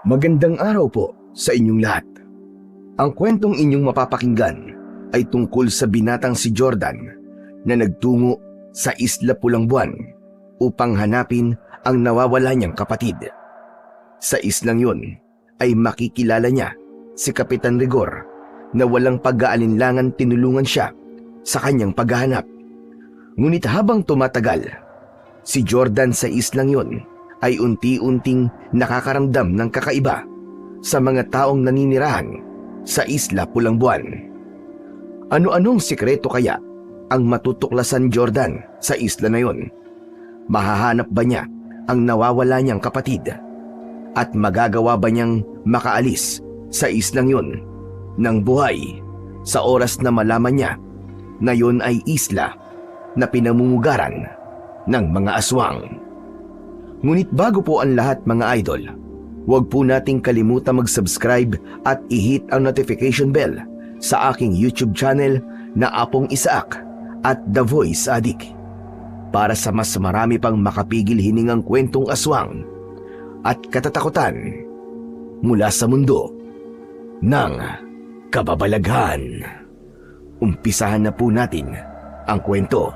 Magandang araw po sa inyong lahat. Ang kwentong inyong mapapakinggan ay tungkol sa binatang si Jordan na nagtungo sa Isla Pulang Buwan upang hanapin ang nawawala niyang kapatid. Sa islang yun ay makikilala niya si Kapitan Rigor na walang pag-aalinlangan tinulungan siya sa kanyang paghahanap. Ngunit habang tumatagal, si Jordan sa islang yun ay unti-unting nakakaramdam ng kakaiba sa mga taong naninirahan sa Isla Pulang Buwan. Ano-anong sikreto kaya ang matutuklasan Jordan sa isla na yon? Mahahanap ba niya ang nawawala niyang kapatid? At magagawa ba niyang makaalis sa islang yon ng buhay sa oras na malaman niya na yon ay isla na pinamumugaran ng mga aswang? Ngunit bago po ang lahat mga idol, huwag po nating kalimutan mag-subscribe at i-hit ang notification bell sa aking YouTube channel na Apong Isaak at The Voice Addict para sa mas marami pang makapigil hiningang kwentong aswang at katatakutan mula sa mundo ng kababalaghan. Umpisahan na po natin ang kwento.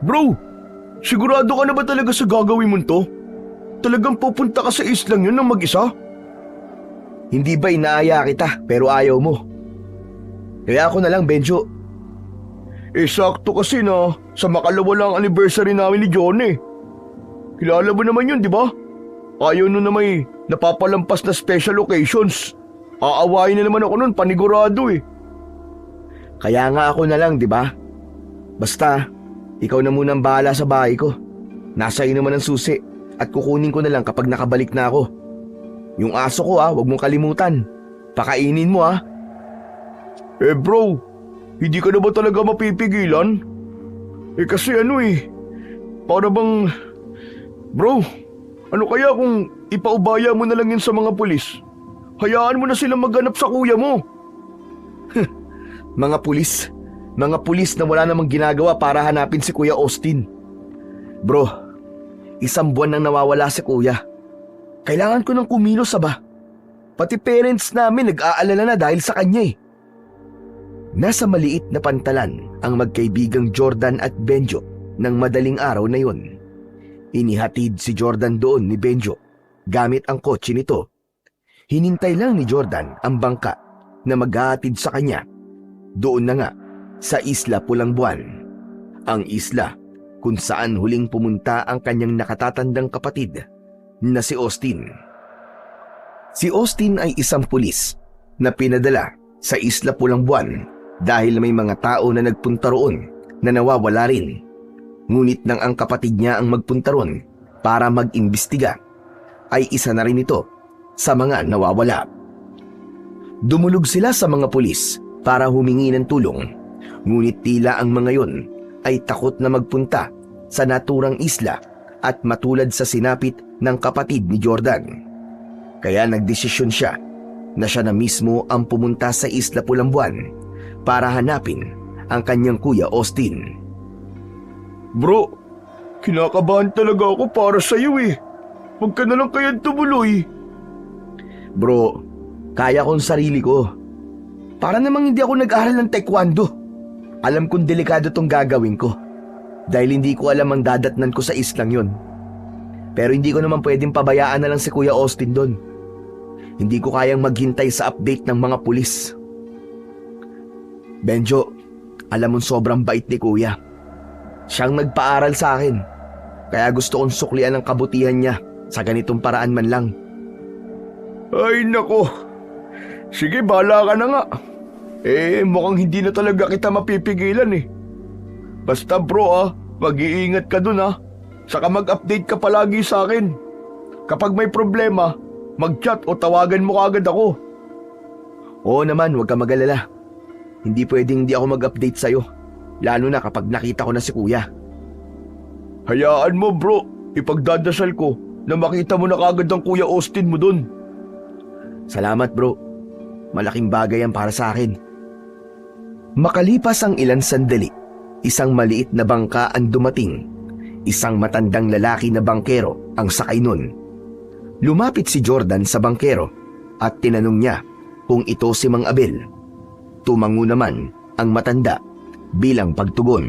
Bro, sigurado ka na ba talaga sa gagawin mo to? Talagang pupunta ka sa islang yun ng mag-isa? Hindi ba inaaya kita pero ayaw mo? Kaya ako na lang, Benjo. Sakto kasi na sa makalawalang anniversary namin ni John eh. Kilala mo naman yun, di ba? Ayaw nun na may napapalampas na special occasions. Aawain na naman ako nun, panigurado eh. Kaya nga ako na lang, di ba? Basta, ikaw na munang bahala sa bahay ko. Nasa iyo naman ang susi at kukunin ko na lang kapag nakabalik na ako. Yung aso ko huwag mong kalimutan. Pakainin mo Bro, hindi ka na ba talaga mapipigilan? Kasi para bang... Bro, ano kaya kung ipaubaya mo na lang yun sa mga pulis? Hayaan mo na silang maghanap sa kuya mo. Mga pulis na wala namang ginagawa para hanapin si Kuya Austin. Bro, 1 buwan nang nawawala si Kuya. Kailangan ko ng kumilos ba? Pati parents namin nag-aalala na dahil sa kanya Nasa maliit na pantalan ang magkaibigang Jordan at Benjo ng madaling araw na yun. Inihatid si Jordan doon ni Benjo gamit ang kotse nito. Hinintay lang ni Jordan ang bangka na maghahatid sa kanya. Doon na nga sa Isla Pulang Buwan, ang isla kung saan huling pumunta ang kanyang nakatatandang kapatid na si Austin. Si Austin ay isang pulis na pinadala sa Isla Pulang Buwan dahil may mga tao na nagpunta roon na nawawala rin. Ngunit nang ang kapatid niya ang magpunta roon para mag-imbestiga, ay isa na rin ito sa mga nawawala. Dumulog sila sa mga pulis para humingi ng tulong, ngunit tila ang mga yon ay takot na magpunta sa naturang isla at matulad sa sinapit ng kapatid ni Jordan. Kaya nagdesisyon siya na siya na mismo ang pumunta sa Isla Pulang Buwan para hanapin ang kanyang Kuya Austin. Bro, kinakabahan talaga ako para sa'yo Huwag ka na lang kaya tumuloy. Bro, kaya kong sarili ko. Para namang hindi ako nag-aral ng taekwondo. Alam kong delikado tong gagawin ko dahil hindi ko alam ang dadatnan ko sa islang yon. Pero hindi ko naman pwedeng pabayaan na lang si Kuya Austin doon. Hindi ko kayang maghintay sa update ng mga pulis. Benjo, alam mong sobrang bait ni Kuya. Siyang nagpaaral sa akin, kaya gusto kong suklian ang kabutihan niya sa ganitong paraan man lang. Ay nako, sige bahala ka na nga. Mukhang hindi na talaga kita mapipigilan Basta bro mag-iingat ka dun Saka mag-update ka palagi sa akin. Kapag may problema, mag-chat o tawagan mo agad ako. Oo naman, huwag ka mag-alala. Hindi pwedeng hindi ako mag-update sa'yo, lalo na kapag nakita ko na si Kuya. Hayaan mo bro, ipagdadasal ko na makita mo na kagad ang Kuya Austin mo dun. Salamat bro, malaking bagay yan para sa akin. Makalipas ang ilang sandali, isang maliit na bangka ang dumating. Isang matandang lalaki na bangkero ang sakay nun. Lumapit si Jordan sa bangkero at tinanong niya kung ito si Mang Abel. Tumango naman ang matanda bilang pagtugon.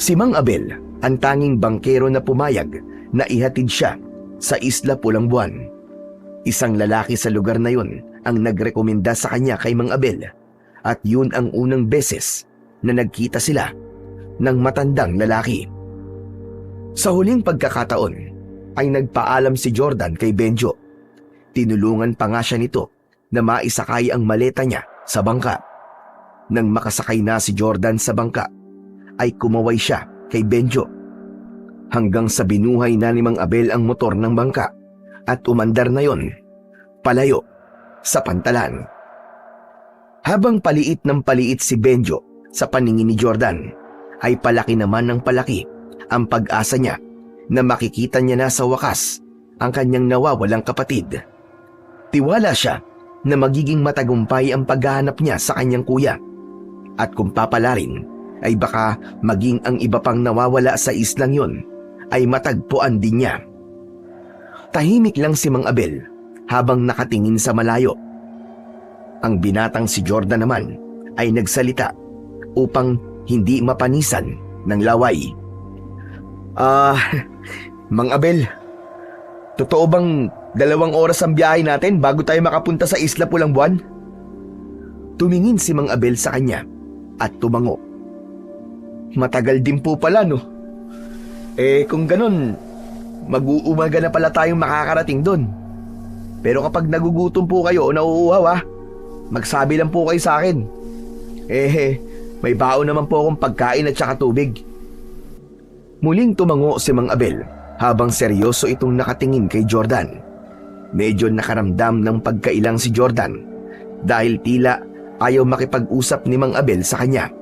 Si Mang Abel ang tanging bangkero na pumayag na ihatid siya sa Isla Pulang Buwan. Isang lalaki sa lugar na yun ang nagrekomenda sa kanya kay Mang Abel at yun ang unang beses na nagkita sila ng matandang lalaki. Sa huling pagkakataon ay nagpaalam si Jordan kay Benjo. Tinulungan pa nga siya nito na maisakay ang maleta niya sa bangka. Nang makasakay na si Jordan sa bangka, ay kumaway siya kay Benjo. Hanggang sa binuhay na ni Mang Abel ang motor ng bangka at umandar na yon palayo sa pantalan. Habang paliit ng paliit si Benjo sa paningin ni Jordan, ay palaki naman ng palaki ang pag-asa niya na makikita niya na sa wakas ang kanyang nawawalang kapatid. Tiwala siya na magiging matagumpay ang paghahanap niya sa kanyang kuya. At kung papalarin, ay baka maging ang iba pang nawawala sa islang yon ay matagpuan din niya. Tahimik lang si Mang Abel habang nakatingin sa malayo. Ang binatang si Jordan naman ay nagsalita upang hindi mapanisan ng laway. Mang Abel, totoo bang 2 oras ang biyahe natin bago tayo makapunta sa Isla Pulang Buwan? Tumingin si Mang Abel sa kanya at tumango. Matagal din po pala, no? Kung ganun, mag-uumaga na pala tayong makakarating doon. Pero kapag nagugutom po kayo o nauuhaw, magsabi lang po kayo sa akin. May baon naman po akong pagkain at saka tubig. Muling tumango si Mang Abel habang seryoso itong nakatingin kay Jordan. Medyo nakaramdam ng pagkailang si Jordan dahil tila ayaw makipag-usap ni Mang Abel sa kanya.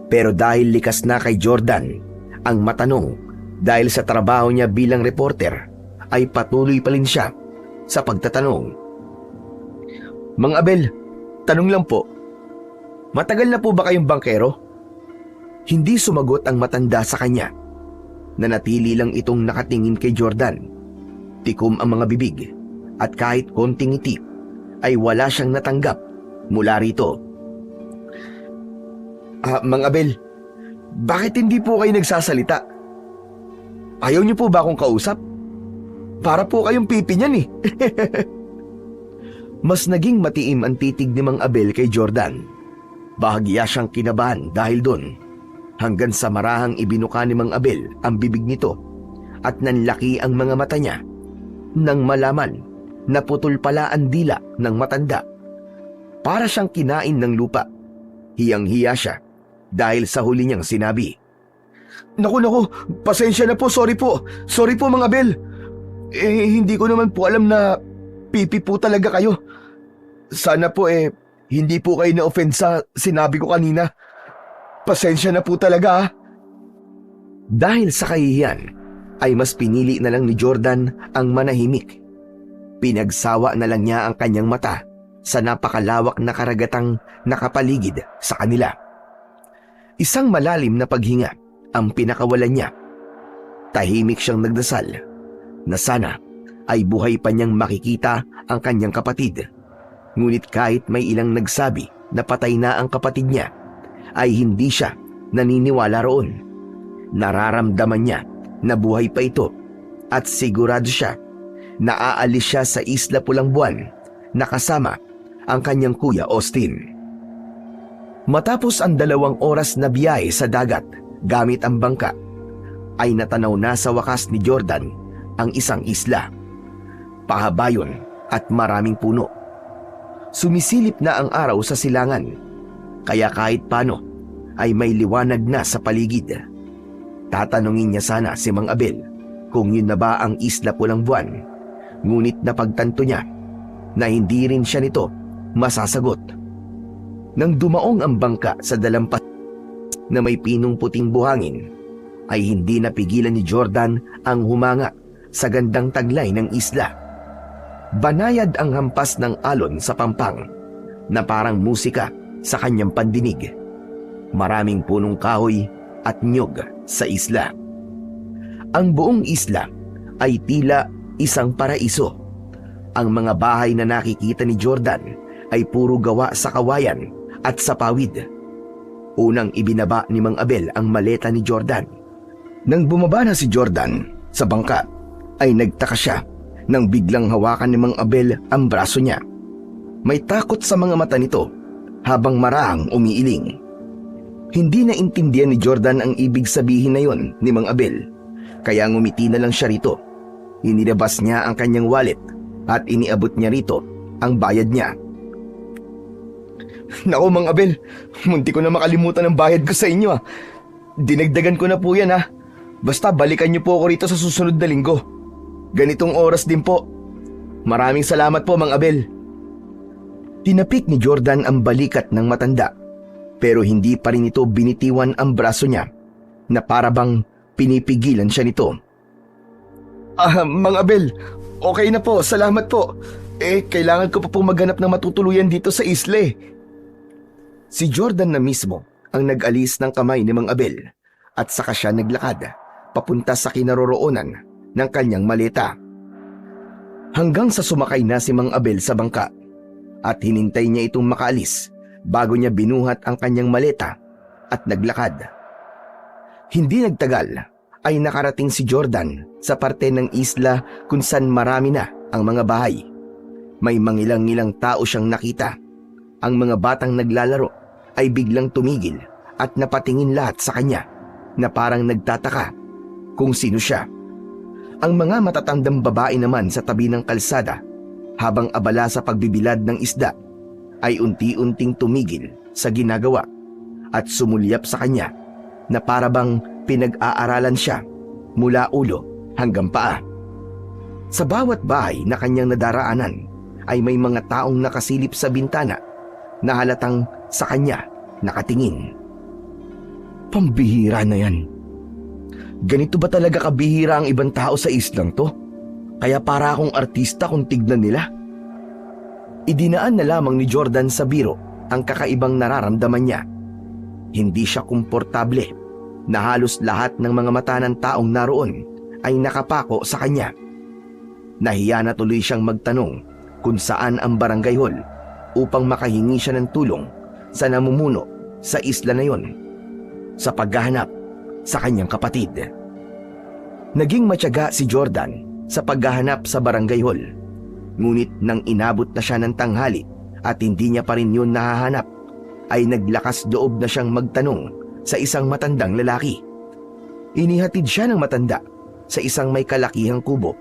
Pero dahil likas na kay Jordan ang matanong dahil sa trabaho niya bilang reporter, ay patuloy pa rin siya sa pagtatanong. Mang Abel, tanong lang po, matagal na po ba kayong bangkero? Hindi sumagot ang matanda sa kanya. Nanatili lang itong nakatingin kay Jordan. Tikom ang mga bibig at kahit konting ngiti ay wala siyang natanggap mula rito. Mang Abel, bakit hindi po kayo nagsasalita? Ayaw niyo po ba akong kausap? Para po kayong pipi niyan eh. Mas naging matiim ang titig ni Mang Abel kay Jordan. Bahagya siyang kinabahan dahil doon. Hanggang sa marahang ibinuka ni Mang Abel ang bibig nito at nanlaki ang mga mata niya nang malaman na putol pala ang dila ng matanda. Para siyang kinain ng lupa. Hiyang-hiya siya dahil sa huli niyang sinabi. Naku, pasensya na po, sorry po Mang Abel. Hindi ko naman po alam na pipi po talaga kayo. Sana po hindi po kayo na-offend sa sinabi ko kanina. Pasensya na po talaga. Dahil sa kahihiyan, ay mas pinili na lang ni Jordan ang manahimik. Pinagsawa na lang niya ang kanyang mata sa napakalawak na karagatang nakapaligid sa kanila. Isang malalim na paghinga ang pinakawalan niya. Tahimik siyang nagdasal na sana ay buhay pa niyang makikita ang kanyang kapatid. Ngunit kahit may ilang nagsabi na patay na ang kapatid niya, ay hindi siya naniniwala roon. Nararamdaman niya na buhay pa ito at sigurado siya na aalis siya sa Isla Pulang Buwan na kasama ang kanyang kuya Austin. Matapos ang 2 oras na biyahe sa dagat gamit ang bangka, ay natanaw na sa wakas ni Jordan ang isang isla. Pahabayon at maraming puno. Sumisilip na ang araw sa silangan. Kaya kahit paano ay may liwanag na sa paligid. Tatanungin niya sana si Mang Abel kung yun na ba ang Isla Pulang Buwan. Ngunit napagtanto niya na hindi rin siya nito masasagot. Nang dumaong ang bangka sa dalampas na may pinong puting buhangin, ay hindi napigilan ni Jordan ang humanga sa gandang taglay ng isla. Banayad ang hampas ng alon sa pampang na parang musika sa kanyang pandinig. Maraming punong kahoy at niyog sa isla. Ang buong isla ay tila isang paraiso. Ang mga bahay na nakikita ni Jordan ay puro gawa sa kawayan at sa pawid. Unang ibinaba ni Mang Abel ang maleta ni Jordan. Nang bumaba na si Jordan sa bangka, ay nagtaka siya nang biglang hawakan ni Mang Abel ang braso niya. May takot sa mga mata nito habang marahang umiiling. Hindi na intindihan ni Jordan ang ibig sabihin na yon ni Mang Abel, kaya ngumiti na lang siya rito. Inilabas niya ang kanyang wallet at iniabot niya rito ang bayad niya. Naku Mang Abel, munti ko na makalimutan ang bayad ko sa inyo ah. Dinagdagan ko na po yan ah. Basta balikan niyo po ako rito sa susunod na linggo. Ganitong oras din po. Maraming salamat po Mang Abel. Tinapik ni Jordan ang balikat ng matanda, pero hindi pa rin ito binitiwan ang braso niya na para bang pinipigilan siya nito. Mang Abel, okay na po, salamat po. Kailangan ko pa pong maghanap ng matutuluyan dito sa isla eh. Si Jordan na mismo ang nag-alis ng kamay ni Mang Abel at saka siya naglakad papunta sa kinaroroonan ng kanyang maleta. Hanggang sa sumakay na si Mang Abel sa bangka at hinintay niya itong makaalis bago niya binuhat ang kanyang maleta at naglakad. Hindi nagtagal ay nakarating si Jordan sa parte ng isla kung saan marami na ang mga bahay. May mangilang-ngilang tao siyang nakita. Ang mga batang naglalaro ay biglang tumigil at napatingin lahat sa kanya na parang nagtataka kung sino siya. Ang mga matatandang babae naman sa tabi ng kalsada habang abala sa pagbibilad ng isda ay unti-unting tumigil sa ginagawa at sumulyap sa kanya na para bang pinag-aaralan siya mula ulo hanggang paa. Sa bawat bahay na kanyang nadaraanan ay may mga taong nakasilip sa bintana na halatang sa kanya nakatingin. Pambihira na yan. Ganito ba talaga kabihira ang ibang tao sa islang to? Kaya para akong artista kung tignan nila. Idinaan na lamang ni Jordan sa biro ang kakaibang nararamdaman niya. Hindi siya komportable na halos lahat ng mga mata ng taong naroon ay nakapako sa kanya. Nahiya na tuloy siyang magtanong kung saan ang barangay hall upang makahingi siya ng tulong sa namumuno sa isla na yon sa paghahanap sa kanyang kapatid. Naging matyaga si Jordan sa paghahanap sa barangay hall, ngunit nang inabot na siya ng tanghali at hindi niya pa rin yun nahahanap, ay naglakas loob na siyang magtanong sa isang matandang lalaki. Inihatid siya ng matanda sa isang may kalakihang kubo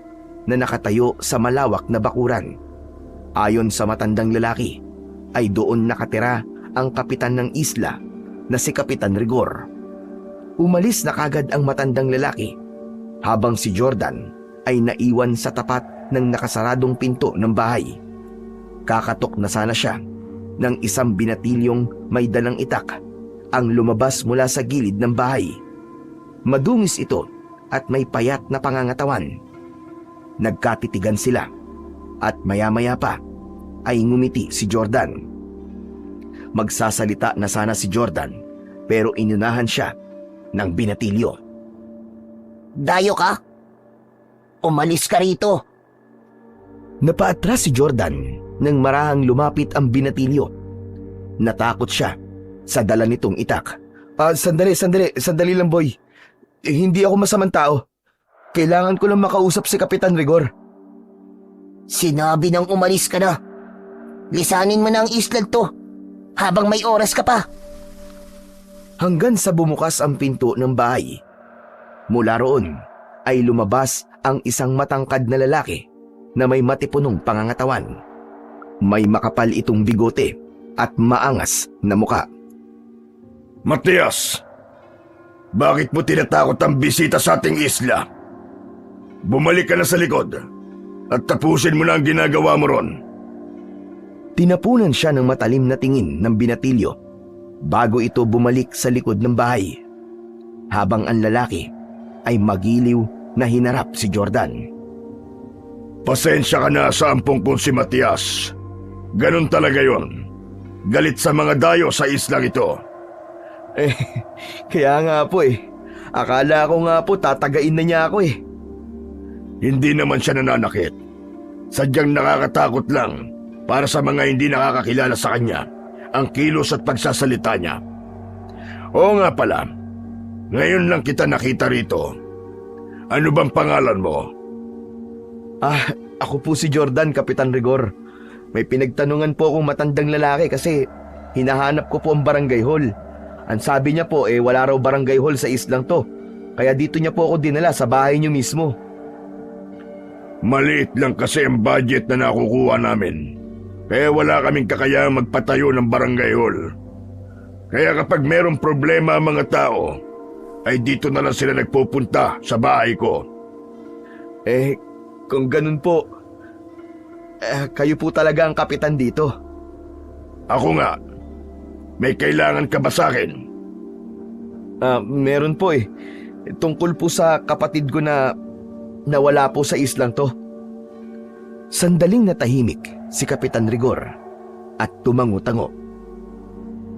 na nakatayo sa malawak na bakuran. Ayon sa matandang lalaki, ay doon nakatira ang kapitan ng isla na si Kapitan Rigor. Umalis na kagad ang matandang lalaki habang si Jordan ay naiwan sa tapat ng nakasaradong pinto ng bahay. Kakatok na sana siya ng isang binatilyong may dalang itak ang lumabas mula sa gilid ng bahay. Madungis ito at may payat na pangangatawan. Nagkatitigan sila at maya-maya pa ay ngumiti si Jordan. Magsasalita na sana si Jordan pero inunahan siya ng binatilyo. Dayo ka? Umalis ka rito. Napaatras si Jordan nang marahang lumapit ang binatilyo. Natakot siya sa dala nitong itak. Sandali lang boy. Hindi ako masamang tao. Kailangan ko lang makausap si Kapitan Rigor. Sinabi nang umalis ka na. Lisanin mo na ang isla to habang may oras ka pa. Hanggang sa bumukas ang pinto ng bahay. Mula roon ay lumabas ang isang matangkad na lalaki na may matipunong pangangatawan. May makapal itong bigote at maangas na muka. Matias, bakit mo tinatakot ang bisita sa ating isla? Bumalik ka na sa likod at tapusin mo na ang ginagawa mo ron. Tinapunan siya ng matalim na tingin ng binatilyo bago ito bumalik sa likod ng bahay, habang ang lalaki ay magiliw na hinarap si Jordan. Pasensya ka na sa ampong kong si Matias. Ganon talaga yon. Galit sa mga dayo sa islang ito. Kaya nga po Akala ko nga po tatagain na niya ako Hindi naman siya nananakit. Sadyang nakakatakot lang para sa mga hindi nakakakilala sa kanya ang kilos at pagsasalita niya. Oo nga pala, ngayon lang kita nakita rito. Ano bang pangalan mo? Ako po si Jordan, Kapitan Rigor. May pinagtanungan po akong matandang lalaki kasi hinahanap ko po ang barangay hall. Ang sabi niya po wala raw barangay hall sa islang to. Kaya dito niya po ako dinala sa bahay niyo mismo. Maliit lang kasi ang budget na nakukuha namin. Kaya wala kaming kakayahang magpatayo ng barangay hall. Kaya kapag merong problema ang mga tao, ay dito na lang sila nagpupunta sa bahay ko. Kung ganun po, kayo po talaga ang kapitan dito. Ako nga, may kailangan ka ba sa akin? Meron po Tungkol po sa kapatid ko na nawala po sa islang to. Sandaling natahimik si Kapitan Rigor at tumango-tango.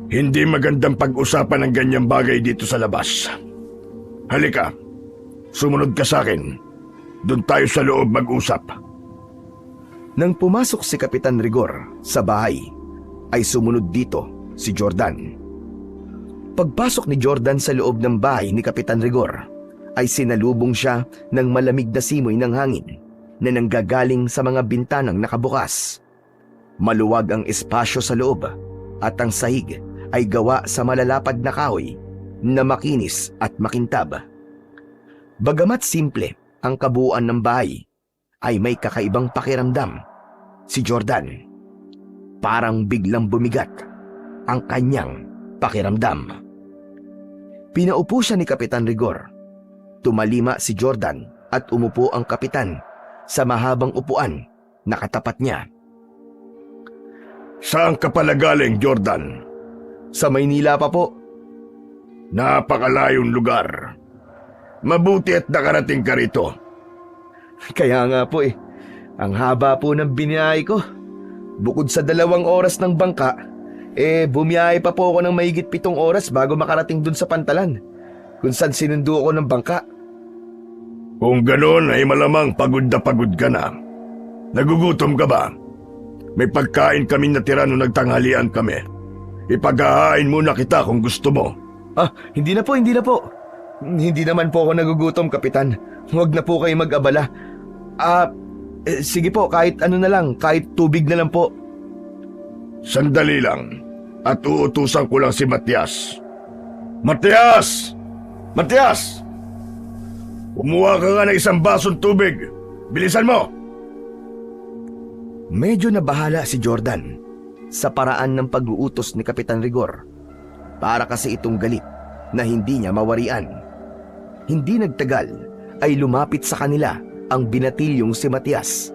Hindi magandang pag-usapan ng ganyang bagay dito sa labas. Halika, sumunod ka sa akin. Doon tayo sa loob mag-usap. Nang pumasok si Kapitan Rigor sa bahay, ay sumunod dito si Jordan. Pagpasok ni Jordan sa loob ng bahay ni Kapitan Rigor, ay sinalubong siya ng malamig na simoy ng hangin na nanggagaling sa mga bintanang nakabukas. Maluwag ang espasyo sa loob at ang sahig ay gawa sa malalapad na kahoy na makinis at makintab. Bagamat simple ang kabuuan ng bahay, ay may kakaibang pakiramdam si Jordan. Parang biglang bumigat ang kanyang pakiramdam. Pinaupo siya ni Kapitan Rigor. Tumalima si Jordan at umupo ang kapitan sa mahabang upuan na katapat niya. Saan ka pala galing, Jordan? Sa Maynila pa po. Napakalayong lugar. Mabuti at nakarating ka rito. Kaya nga po ang haba po ng biniyahe ko. Bukod sa 2 oras ng bangka, bumiyahe pa po ako ng mahigit 7 oras bago makarating dun sa Pantalan, kung saan sinundo ako ng bangka. Kung ganoon ay malamang pagod ka na. Nagugutom ka ba? May pagkain kami natira nung nagtanghalian kami. Ipaghahain muna kita kung gusto mo. Hindi na po. Hindi naman po ako nagugutom, Kapitan. Huwag na po kayo mag-abala. Sige po, kahit ano na lang, kahit tubig na lang po. Sandali lang, at uutusan ko lang si Matias. Matias! Matias! Kumuha ka nga ng 1 basong tubig. Bilisan mo! Medyo nabahala si Jordan sa paraan ng pag-uutos ni Kapitan Rigor. Para kasi itong galit na hindi niya mawarian. Hindi nagtagal ay lumapit sa kanila ang binatilyong si Matias.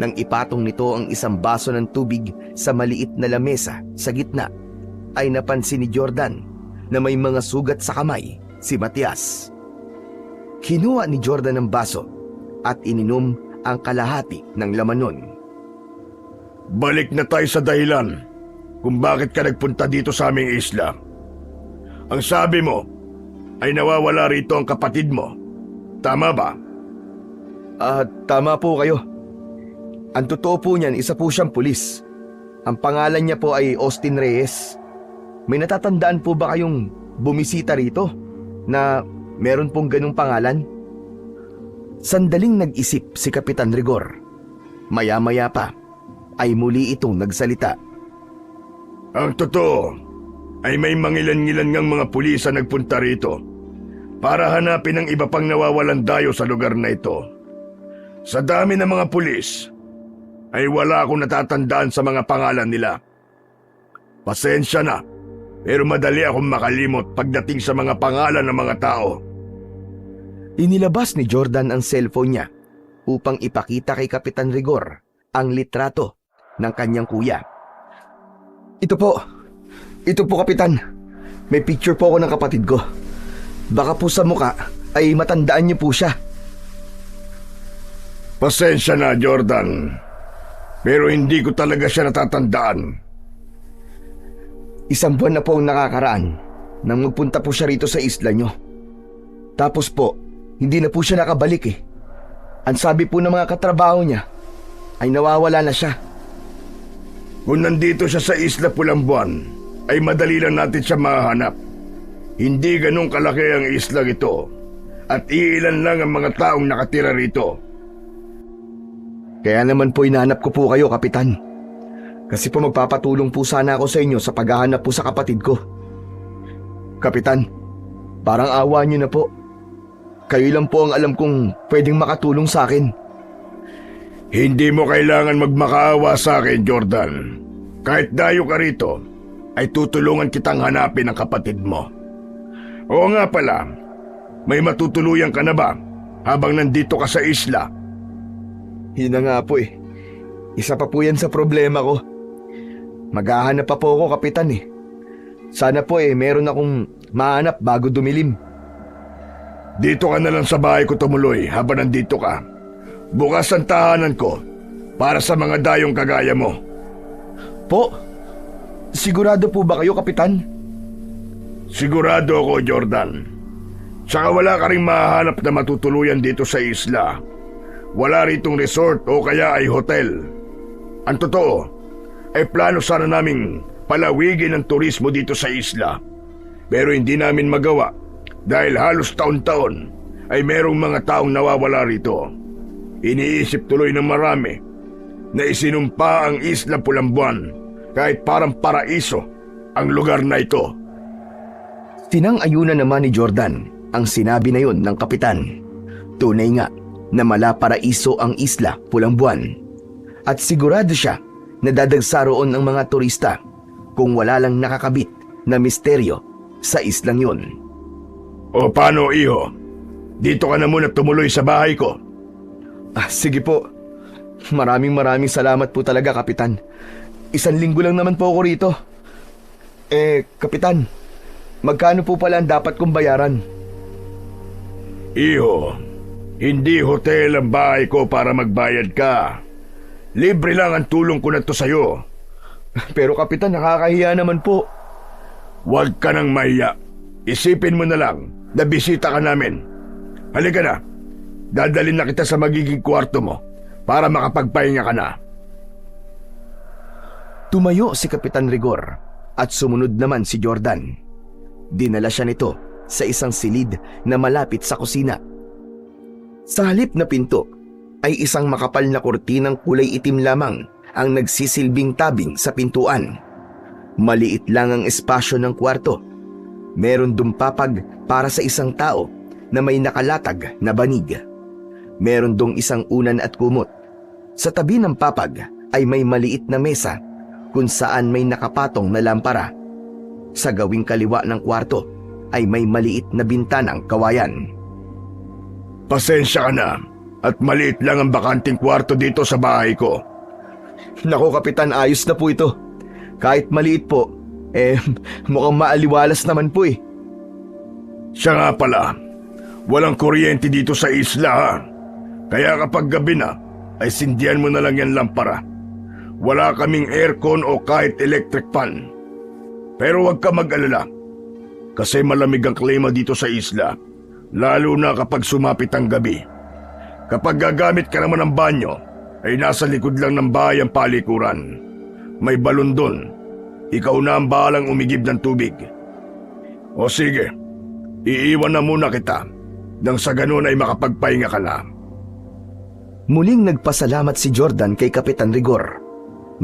Nang ipatong nito ang 1 baso ng tubig sa maliit na lamesa sa gitna, ay napansin ni Jordan na may mga sugat sa kamay si Matias. Kinuha ni Jordan ang baso at ininom ang kalahati ng laman nun. Balik na tayo sa dahilan kung bakit ka nagpunta dito sa aming isla. Ang sabi mo ay nawawala rito ang kapatid mo. Tama ba? Tama po kayo. Ang totoo po niyan, isa po siyang pulis. Ang pangalan niya po ay Austin Reyes. May natatandaan po ba kayong bumisita rito na meron pong ganung pangalan? Sandaling nag-isip si Kapitan Rigor. Maya-maya pa ay muli itong nagsalita. Ang totoo ay may mangilan-ngilan ngang mga pulis na nagpunta rito para hanapin ang iba pang nawawalan dayo sa lugar na ito. Sa dami ng mga pulis, ay wala akong natatandaan sa mga pangalan nila. Pasensya na, pero madali akong makalimot pagdating sa mga pangalan ng mga tao. Inilabas ni Jordan ang cellphone niya upang ipakita kay Kapitan Rigor ang litrato ng kanyang kuya. Ito po, Kapitan. May picture po ako ng kapatid ko. Baka po sa muka ay matandaan niyo po siya. Pasensya na, Jordan. Pero hindi ko talaga siya natatandaan. 1 buwan na po ang nakakaraan nang magpunta po siya rito sa isla nyo. Tapos po, hindi na po siya nakabalik. Ang sabi po ng mga katrabaho niya, ay nawawala na siya. Kung nandito siya sa Isla Pulambuan, ay madali lang natin siya mahanap. Hindi ganun kalaki ang isla ito at iilan lang ang mga taong nakatira rito. Kaya naman po inahanap ko po kayo, Kapitan. Kasi po magpapatulong po sana ako sa inyo sa paghahanap po sa kapatid ko. Kapitan, parang awa niyo na po. Kayo lang po ang alam kong pwedeng makatulong sa akin. Hindi mo kailangan magmakaawa sa akin, Jordan. Kahit dayo ka rito, ay tutulungan kitang hanapin ang kapatid mo. Oo nga pala, may matutuluyan ka na ba habang nandito ka sa isla? Yun na nga po eh. Isa pa po yan sa problema ko. Maghahanap pa po ako, Kapitan eh. Sana po meron akong mahanap bago dumilim. Dito ka na lang sa bahay ko tumuloy habang nandito ka. Bukas ang tahanan ko para sa mga dayong kagaya mo. Po? Sigurado po ba kayo, Kapitan? Sigurado ako, Jordan. Tsaka wala ka ring mahanap na matutuluyan dito sa isla. Wala ritong resort o kaya ay hotel. Ang totoo, ay plano sana naming palawigin ang turismo dito sa isla. Pero hindi namin magawa dahil halos taon-taon ay merong mga taong nawawala rito. Iniisip tuloy ng marami na isinumpa ang Isla Pulambuan kahit parang paraiso ang lugar na ito. Sinang-ayunan naman ni Jordan ang sinabi na yon ng Kapitan. Tunay nga na malaparaiso ang Isla Pulambuan. At sigurado siya na dadagsa roon ang mga turista kung wala lang nakakabit na misteryo sa islang yon. O paano, iho? Dito ka na muna tumuloy sa bahay ko. Sige po. Maraming salamat po talaga, Kapitan. 1 linggo lang naman po ako rito. Kapitan, magkano po pala ang dapat kong bayaran? Iho, hindi hotel ang bahay ko para magbayad ka. Libre lang ang tulong ko na to sa'yo. Pero Kapitan, nakakahiya naman po. Huwag ka nang mahiya. Isipin mo na lang na bisita ka namin. Halika na. Dadalhin na kita sa magiging kwarto mo para makapagpahinga ka na. Tumayo si Kapitan Rigor at sumunod naman si Jordan. Dinala siya nito sa isang silid na malapit sa kusina. Sa halip na pinto ay isang makapal na kurtinang kulay itim lamang ang nagsisilbing tabing sa pintuan. Maliit lang ang espasyo ng kwarto. Meron dumpapag para sa isang tao na may nakalatag na banig. Meron dong isang unan at kumot. Sa tabi ng papag ay may maliit na mesa kung saan may nakapatong na lampara. Sa gawing kaliwa ng kwarto ay may maliit na bintanang kawayan. Pasensya ka na at maliit lang ang bakanting kwarto dito sa bahay ko. Nako Kapitan, ayos na po ito. Kahit maliit po, mukhang maaliwalas naman po eh. Siya nga pala, walang kuryente dito sa isla ha. Kaya kapag gabi na, ay sindihan mo na lang yan lampara. Wala kaming aircon o kahit electric fan. Pero huwag ka mag-alala, kasi malamig ang klima dito sa isla, lalo na kapag sumapit ang gabi. Kapag gagamit ka naman ng banyo, ay nasa likod lang ng bahay ang palikuran. May balon doon. Ikaw na ang bahalang umigib ng tubig. O sige, iiwan na muna kita, nang sa ganun ay makapagpahinga ka na. Muling nagpasalamat si Jordan kay Kapitan Rigor.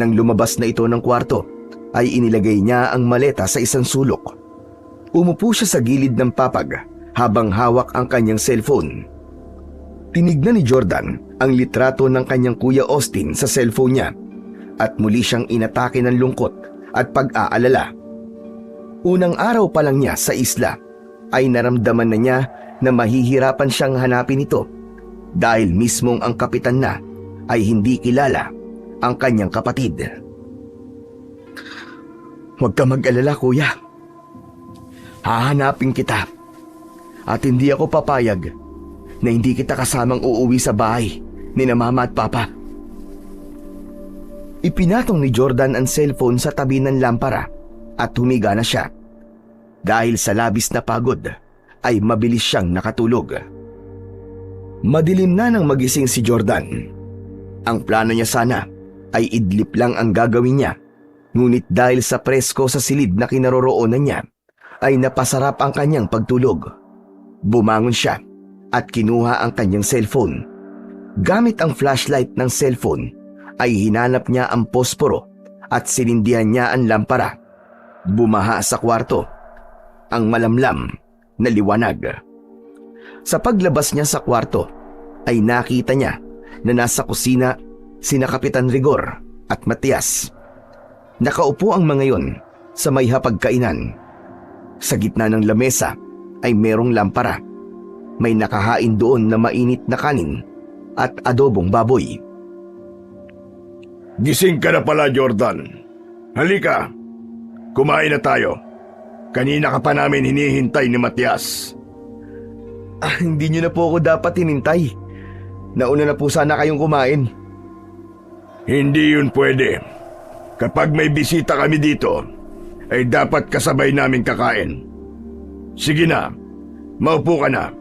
Nang lumabas na ito ng kwarto, ay inilagay niya ang maleta sa isang sulok. Umupo siya sa gilid ng papag habang hawak ang kanyang cellphone. Tinignan ni Jordan ang litrato ng kanyang kuya Austin sa cellphone niya at muli siyang inatake ng lungkot at pag-aalala. Unang araw pa lang niya sa isla ay naramdaman na niya na mahihirapan siyang hanapin ito dahil mismong ang kapitan na ay hindi kilala ang kanyang kapatid. Huwag ka mag-alala, kuya. Hahanapin kita at hindi ako papayag na hindi kita kasamang uuwi sa bahay ni na mama at papa. Ipinatong ni Jordan ang cellphone sa tabi ng lampara at humiga na siya. Dahil sa labis na pagod ay mabilis siyang nakatulog. Madilim na nang magising si Jordan. Ang plano niya sana ay idlip lang ang gagawin niya, ngunit dahil sa presko sa silid na kinaroroonan niya, ay napasarap ang kanyang pagtulog. Bumangon siya at kinuha ang kanyang cellphone. Gamit ang flashlight ng cellphone, ay hinanap niya ang posporo at sinindihan niya ang lampara. Bumaha sa kwarto ang malamlam na liwanag. Sa paglabas niya sa kwarto, ay nakita niya na nasa kusina sina Kapitan Rigor at Matias. Nakaupo ang mga yon sa may hapagkainan. Sa gitna ng lamesa ay merong lampara. May nakahain doon na mainit na kanin at adobong baboy. Gising ka na pala, Jordan. Halika, kumain na tayo. Kanina ka pa namin hinihintay ni Matias. Hindi niyo na po ako dapat hinintay. Nauna na po sana kayong kumain. Hindi yun pwede. Kapag may bisita kami dito, ay dapat kasabay namin kakain. Sige na, maupo ka na.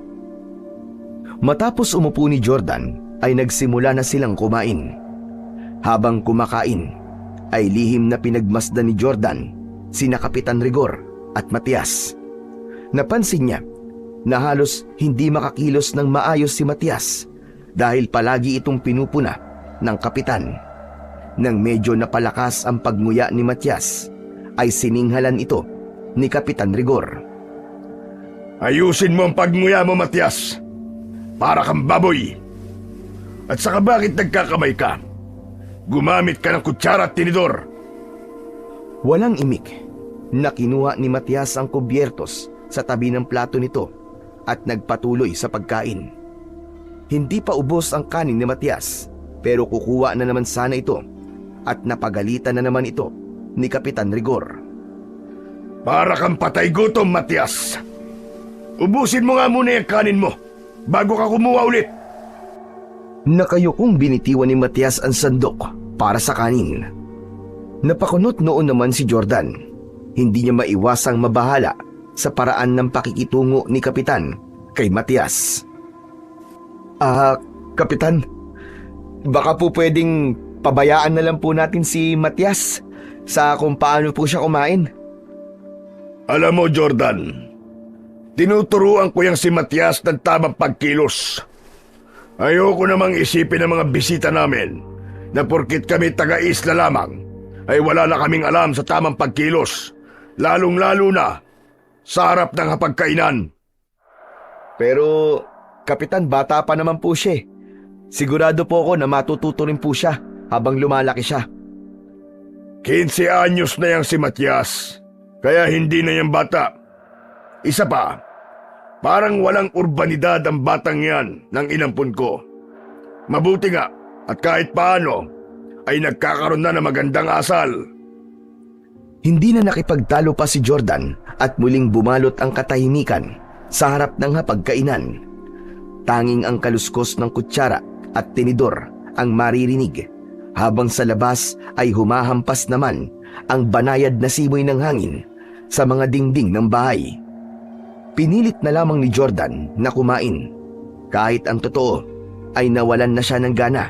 Matapos umupo ni Jordan, ay nagsimula na silang kumain. Habang kumakain, ay lihim na pinagmasdan ni Jordan sina Kapitan Rigor at Matias. Napansin niya na halos hindi makakilos ng maayos si Matias dahil palagi itong pinupuna ng kapitan. Nang medyo napalakas ang pagmuya ni Matias, ay sininghalan ito ni Kapitan Rigor. Ayusin mo ang pagmuya mo, Matias. Para kang baboy. At saka bakit nagkakamay ka? Gumamit ka ng kutsara at tinidor. Walang imik na kinuha ni Matias ang kubyertos sa tabi ng plato nito at nagpatuloy sa pagkain. Hindi pa ubos ang kanin ni Matias, pero kukuha na naman sana ito at napagalitan na naman ito ni Kapitan Rigor. Para kang patay gutom, Matias. Ubusin mo nga muna yung kanin mo bago ka kumuha ulit. Nakayukong binitiwan ni Matias ang sandok para sa kanin. Napakunot noon naman si Jordan. Hindi niya maiwasang mabahala sa paraan ng pakikitungo ni Kapitan kay Matias. Kapitan, baka po pwedeng pabayaan na lang po natin si Matias sa kung paano po siya kumain. Alam mo, Jordan, tinuturuan ko yang si Matias ng tamang pagkilos. Ayoko namang isipin ng mga bisita namin na porkit kami taga-isla lamang ay wala na kaming alam sa tamang pagkilos, lalong-lalo na sa harap ng hapagkainan. Pero, Kapitan, bata pa naman po siya. Sigurado po ako na matututo rin po siya habang lumalaki siya. 15 anyos na yang si Matias, kaya hindi na yang bata. Isa pa, parang walang urbanidad ang batang yan ng inampun ko. Mabuti nga at kahit paano ay nagkakaroon na ng magandang asal. Hindi na nakipagtalo pa si Jordan at muling bumalot ang katahimikan sa harap ng hapagkainan. Tanging ang kaluskos ng kutsara at tinidor ang maririnig, habang sa labas ay humahampas naman ang banayad na simoy ng hangin sa mga dingding ng bahay. Pinilit na lamang ni Jordan na kumain, kahit ang totoo ay nawalan na siya ng gana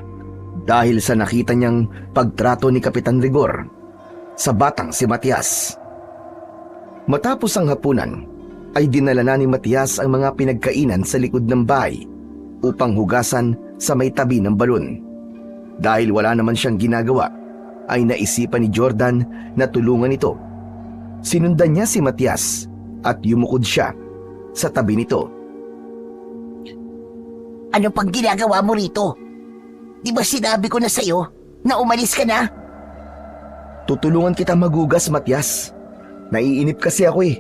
dahil sa nakita niyang pagtrato ni Kapitan Rigor sa batang si Matias. Matapos ang hapunan, ay dinala na ni Matias ang mga pinagkainan sa likod ng bahay upang hugasan sa may tabi ng balon. Dahil wala naman siyang ginagawa, ay naisipan ni Jordan na tulungan ito. Sinundan niya si Matias at yumukod siya sa tabi nito. Ano pang ginagawa mo rito? Di ba sinabi ko na sa'yo na umalis ka na? Tutulungan kita magugas, Matias. Naiinip kasi ako eh.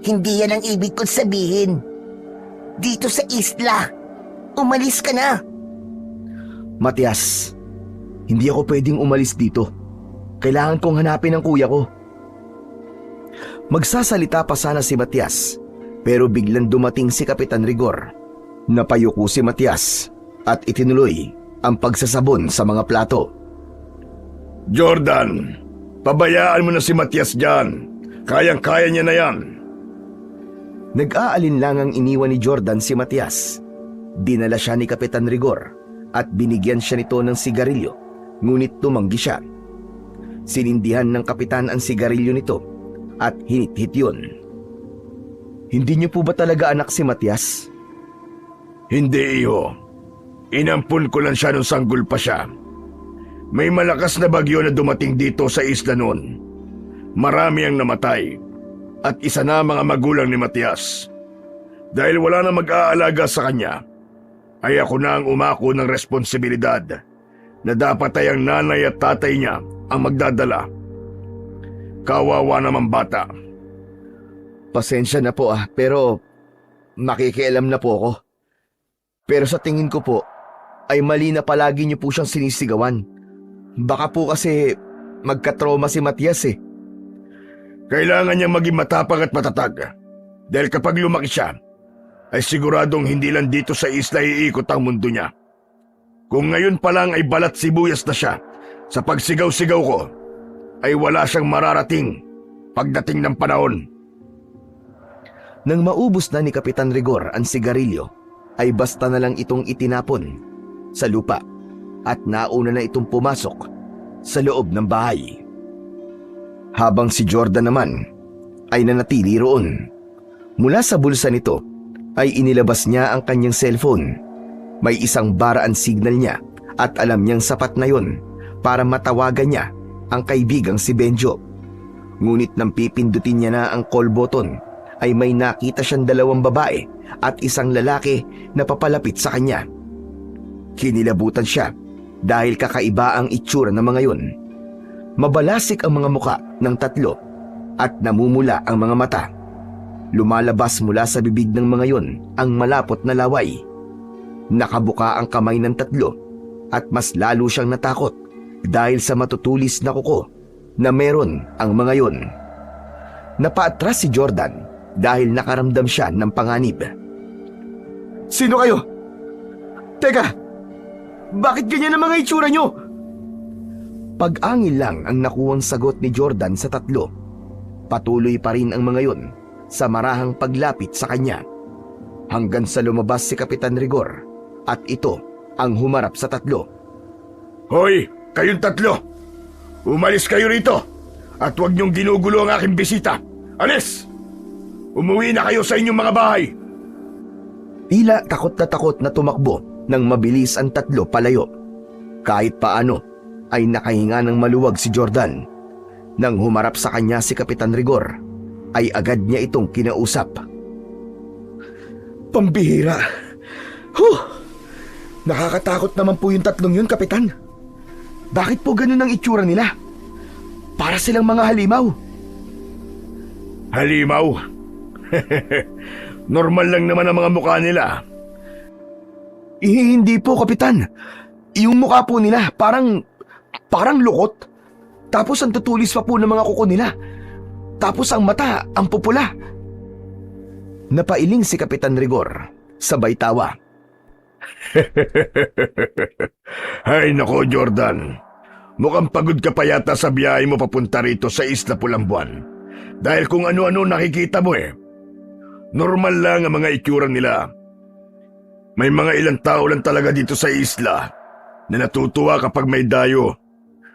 Hindi yan ang ibig kong sabihin. Dito sa isla, umalis ka na. Matias, hindi ako pwedeng umalis dito. Kailangan kong hanapin ang kuya ko. Magsasalita pa sana si Matias, pero biglang dumating si Kapitan Rigor. Napayuko si Matias at itinuloy ang pagsasabon sa mga plato. Jordan, pabayaan mo na si Matias dyan. Kayang-kaya niya na yan. Nag-aalinlangang iniwan ni Jordan si Matias. Dinala siya ni Kapitan Rigor at binigyan siya nito ng sigarilyo, ngunit tumanggi siya. Sinindihan ng kapitan ang sigarilyo nito at hinit-hit yun. Hindi niyo po ba talaga anak si Matias? Hindi, iyo. Inampun ko lang siya nung sanggol pa siya. May malakas na bagyo na dumating dito sa isla noon. Marami ang namatay at isa na mga magulang ni Matias. Dahil wala na mag-aalaga sa kanya, ay ako na ang umako ng responsibilidad na dapat ay ang nanay at tatay niya ang magdadala. Kawawa naman bata. Pasensya na po pero makikialam na po ako. Pero sa tingin ko po, ay mali na palagi niyo po siyang sinisigawan. Baka po kasi magka-trauma si Matias eh. Kailangan niyang maging matapang at matatag. Dahil kapag lumaki siya, ay siguradong hindi lang dito sa isla iikot ang mundo niya. Kung ngayon pa lang ay balat sibuyas na siya, sa pagsigaw-sigaw ko, ay wala siyang mararating pagdating ng panahon. Nang maubos na ni Kapitan Rigor ang sigarilyo, ay basta na lang itong itinapon sa lupa at nauna na itong pumasok sa loob ng bahay. Habang si Jordan naman ay nanatili roon. Mula sa bulsa nito ay inilabas niya ang kanyang cellphone. May isang baraan signal niya at alam niyang sapat na yon para matawagan niya ang kaibigang si Benjo. Ngunit nang pipindutin niya na ang call button ay may nakita siyang dalawang babae at isang lalaki na papalapit sa kanya. Kinilabutan siya dahil kakaiba ang itsura ng mga yun. Mabalasik ang mga muka ng tatlo at namumula ang mga mata. Lumalabas mula sa bibig ng mga yun ang malapot na laway. Nakabuka ang kamay ng tatlo at mas lalo siyang natakot dahil sa matutulis na kuko na meron ang mga yun. Napaatras si Jordan dahil nakaramdam siya ng panganib. Sino kayo? Teka, bakit ganyan ang mga itsura nyo? Pag-angil lang ang nakuwang sagot ni Jordan sa tatlo. Patuloy pa rin ang mga yun sa marahang paglapit sa kanya hanggang sa lumabas si Kapitan Rigor at ito ang humarap sa tatlo. Hoy, kayong tatlo! Umalis kayo rito at huwag niyong ginugulo ang aking bisita. Alis! Umuwi na kayo sa inyong mga bahay. Tila takot na tumakbo nang mabilis ang tatlo palayo. Kahit paano ay nakahinga ng maluwag si Jordan. Nang humarap sa kanya si Kapitan Rigor, ay agad niya itong kinausap. Pambihira! Huh! Nakakatakot naman po yung tatlong yun, Kapitan. Bakit po ganun ang itsura nila? Para silang mga halimaw. Halimaw? Normal lang naman ang mga mukha nila. Hindi po, Kapitan. Yung mukha po nila parang lukot. Tapos ang tutulis pa po ng mga kuko nila. Tapos ang mata, ang pupula. Napailing si Kapitan Rigor, sabay tawa. Hay nako, Jordan. Mukhang pagod ka pa yata sa biyahe mo papunta rito sa Isla Pulambuan. Dahil kung ano-ano nakikita mo eh. Normal lang ang mga itsura nila. May mga ilang tao lang talaga dito sa isla na natutuwa kapag may dayo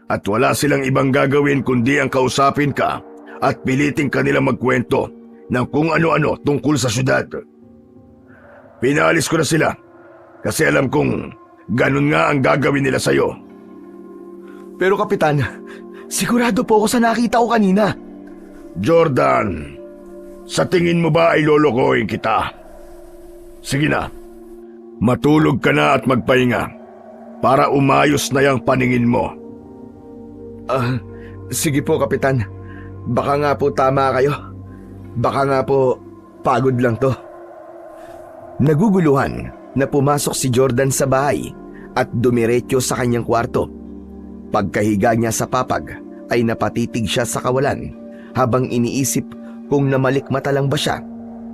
at wala silang ibang gagawin kundi ang kausapin ka at piliting kanila magkwento ng kung ano-ano tungkol sa syudad. Pinalis ko na sila kasi alam kong ganun nga ang gagawin nila sa'yo. Pero Kapitan, sigurado po ako sa nakita ko kanina. Jordan, sa tingin mo ba ay lolokohin kita? Sige na, matulog ka na at magpahinga para umayos na yung paningin mo. Sige po, Kapitan. Baka nga po tama kayo. Baka nga po pagod lang to. Naguguluhan na pumasok si Jordan sa bahay at dumiretso sa kanyang kwarto. Pagkahiga niya sa papag ay napatitig siya sa kawalan habang iniisip kung namalikmata lang ba siya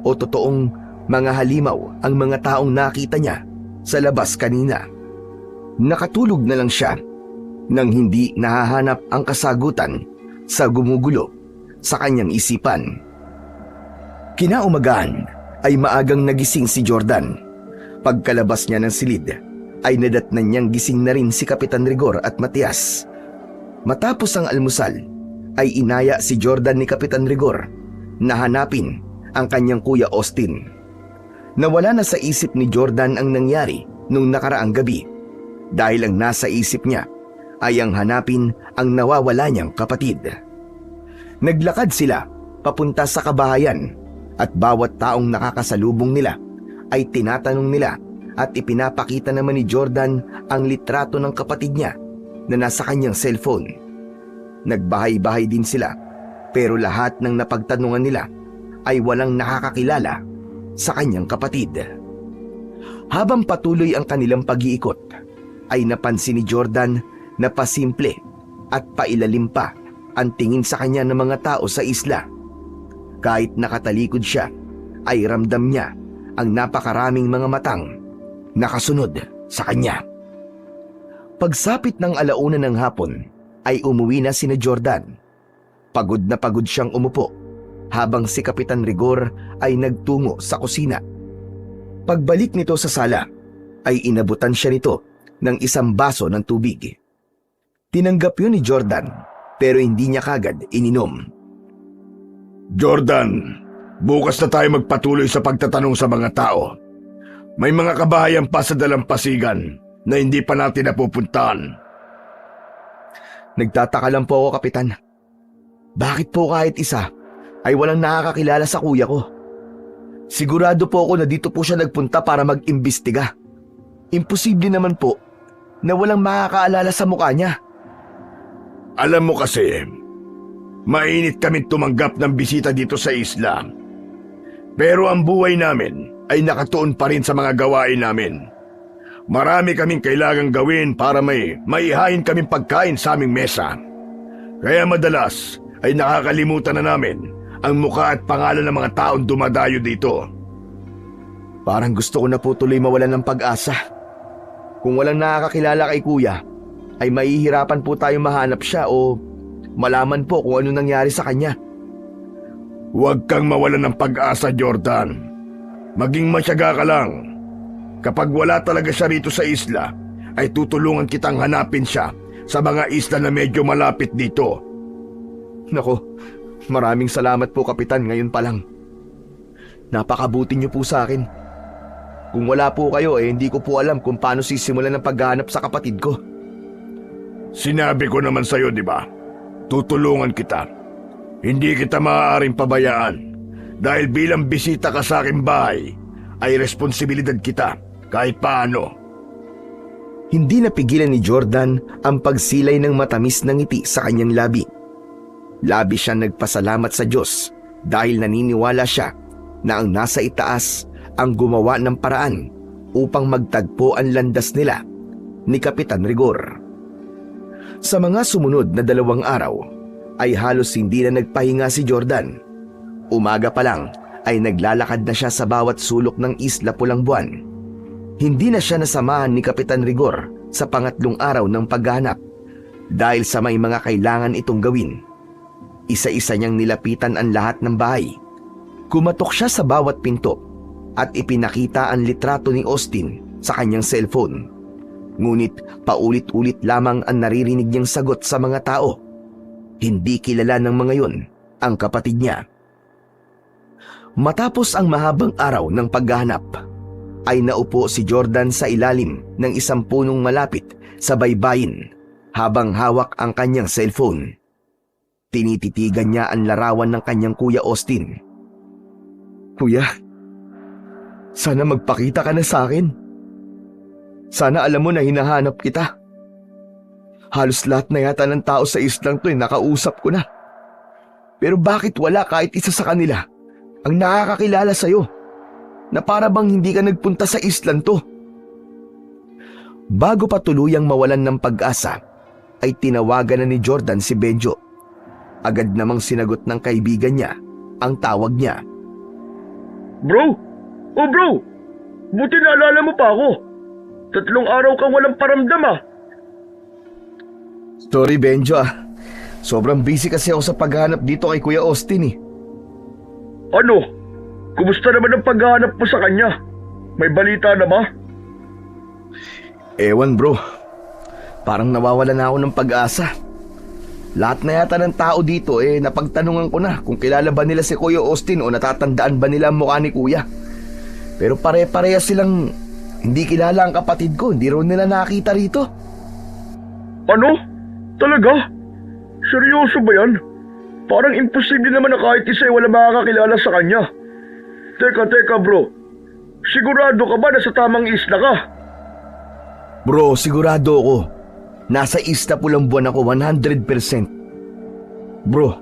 o totoong mga halimaw ang mga taong nakita niya sa labas kanina. Nakatulog na lang siya nang hindi nahahanap ang kasagutan sa gumugulo sa kanyang isipan. Kinaumagahan ay maagang nagising si Jordan. Pagkalabas niya ng silid ay nadatnan niyang gising na rin si Kapitan Rigor at Matias. Matapos ang almusal, ay inaya si Jordan ni Kapitan Rigor na hanapin ang kanyang kuya Austin. Nawala na sa isip ni Jordan ang nangyari nung nakaraang gabi dahil ang nasa isip niya ay ang hanapin ang nawawala niyang kapatid. Naglakad sila papunta sa kabahayan at bawat taong nakakasalubong nila ay tinatanong nila at ipinapakita naman ni Jordan ang litrato ng kapatid niya na nasa kanyang cellphone. Nagbahay-bahay din sila pero lahat ng napagtanungan nila ay walang nakakakilala sa kanyang kapatid. Habang patuloy ang kanilang pag-iikot, ay napansin ni Jordan na pasimple at pailalim pa ang tingin sa kanya ng mga tao sa isla. Kahit nakatalikod siya, ay ramdam niya ang napakaraming mga matang nakasunod sa kanya. Pagsapit ng alauna ng hapon, ay umuwi na sina Jordan. Pagod na pagod siyang umupo habang si Kapitan Rigor ay nagtungo sa kusina. Pagbalik nito sa sala, ay inabutan siya nito ng isang baso ng tubig. Tinanggap yun ni Jordan pero hindi niya kagad ininom. Jordan, bukas na tayo magpatuloy sa pagtatanong sa mga tao. May mga kabahayan pa sa dalampasigan na hindi pa natin napupuntahan. Nagtataka lang po ako, Kapitan. Bakit po kahit isa ay walang nakakakilala sa kuya ko? Sigurado po ako na dito po siya nagpunta para mag-imbestiga. Imposible naman po na walang makakaalala sa mukha niya. Alam mo kasi, mainit kami tumanggap ng bisita dito sa isla. Pero ang buhay namin ay nakatuon pa rin sa mga gawain namin. Marami kaming kailangang gawin para may maihain kaming pagkain sa aming mesa. Kaya madalas ay nakakalimutan na namin ang mukha at pangalan ng mga taong dumadayo dito. Parang gusto ko na po tuloy mawalan ng pag-asa. Kung walang nakakakilala kay kuya, ay mahihirapan po tayo mahanap siya o malaman po kung ano nangyari sa kanya. Huwag kang mawalan ng pag-asa, Jordan. Maging matyaga ka lang. Kapag wala talaga siya rito sa isla, ay tutulungan kitang hanapin siya sa mga isla na medyo malapit dito. Nako, maraming salamat po, Kapitan, ngayon pa lang. Napakabuti niyo po sa akin. Kung wala po kayo, hindi ko po alam kung paano sisimulan ang paghahanap sa kapatid ko. Sinabi ko naman sa'yo, di ba? Tutulungan kita. Hindi kita maaaring pabayaan dahil bilang bisita ka sa aking bahay, ay responsibilidad kita kahit paano. Hindi napigilan ni Jordan ang pagsilay ng matamis na ngiti sa kanyang labi. Labi siya nagpasalamat sa Diyos dahil naniniwala siya na ang nasa itaas ang gumawa ng paraan upang magtagpo ang landas nila ni Kapitan Rigor. Sa mga sumunod na 2 araw ay halos hindi na nagpahinga si Jordan. Umaga pa lang ay naglalakad na siya sa bawat sulok ng Isla Pulang Buwan. Hindi na siya nasamahan ni Kapitan Rigor sa pangatlong araw ng paghahanap dahil sa may mga kailangan itong gawin. Isa-isa niyang nilapitan ang lahat ng bahay. Kumatok siya sa bawat pinto at ipinakita ang litrato ni Austin sa kanyang cellphone. Ngunit paulit-ulit lamang ang naririnig niyang sagot sa mga tao. Hindi kilala ng mga yon ang kapatid niya. Matapos ang mahabang araw ng paghahanap, ay naupo si Jordan sa ilalim ng isang punong malapit sa baybayin habang hawak ang kanyang cellphone. Tinititigan niya ang larawan ng kanyang kuya Austin. Kuya, sana magpakita ka na sa akin. Sana alam mo na hinahanap kita. Halos lahat na yata ng tao sa islang to ay nakausap ko na. Pero bakit wala kahit isa sa kanila ang nakakakilala sa'yo na para bang hindi ka nagpunta sa islang to? Bago pa tuluyang mawalan ng pag-asa, ay tinawagan na ni Jordan si Benjo. Agad namang sinagot ng kaibigan niya ang tawag niya. Bro! Oh bro! Buti naalala mo pa ako. 3 araw kang walang paramdam ah. Sorry Benjo ah. Sobrang busy kasi ako sa paghahanap dito kay Kuya Austin eh. Ano? Kumusta naman ang paghahanap mo sa kanya? May balita na ba? Ewan bro, parang nawawala na ako ng pag-asa. Lahat na yata ng tao dito napagtanungan ko na kung kilala ba nila si Kuya Austin o natatandaan ba nila ang mukha ni Kuya. Pero pare-pareha silang hindi kilala ang kapatid ko, hindi rin nila nakita rito. Ano? Talaga? Seryoso ba yan? Parang imposible naman na kahit isa ay wala makakakilala sa kanya. Teka bro, sigurado ka ba na sa tamang isla ka? Bro, sigurado ako. Nasa isla Pulang Buwan ako 100%. Bro,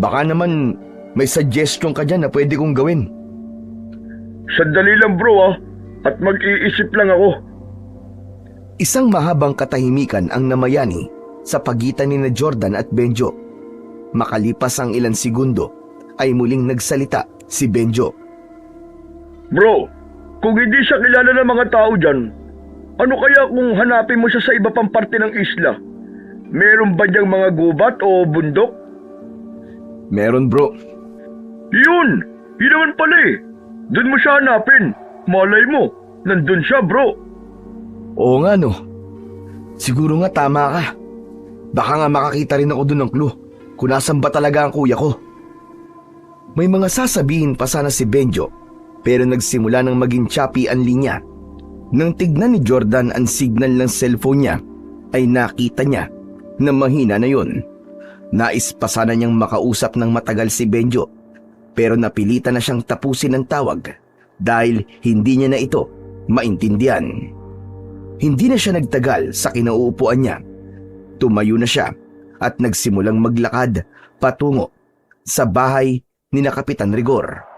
baka naman may suggestion ka dyan na pwede kong gawin. Sandali lang bro at mag-iisip lang ako. Isang mahabang katahimikan ang namayani sa pagitan ni na Jordan at Benjo. Makalipas ang ilang segundo ay muling nagsalita si Benjo. Bro, kung hindi siya kilala ng mga tao dyan, ano kaya kung hanapin mo siya sa iba pang parte ng isla? Meron ba diyang mga gubat o bundok? Meron bro. Yun naman pala Doon mo siya hanapin. Malay mo, nandun siya bro. Oo nga no. Siguro nga tama ka. Baka nga makakita rin ako dun ng clue kung nasan ba talaga ang kuya ko. May mga sasabihin pa sana si Benjo, pero nagsimula ng maging choppy ang linya. Nang tignan ni Jordan ang signal ng cellphone niya, ay nakita niya na mahina na yun. Nais pa sana niyang makausap ng matagal si Benjo, pero napilitan na siyang tapusin ang tawag dahil hindi niya na ito maintindihan. Hindi na siya nagtagal sa kinauupuan niya. Tumayo na siya at nagsimulang maglakad patungo sa bahay ni na Kapitan Rigor.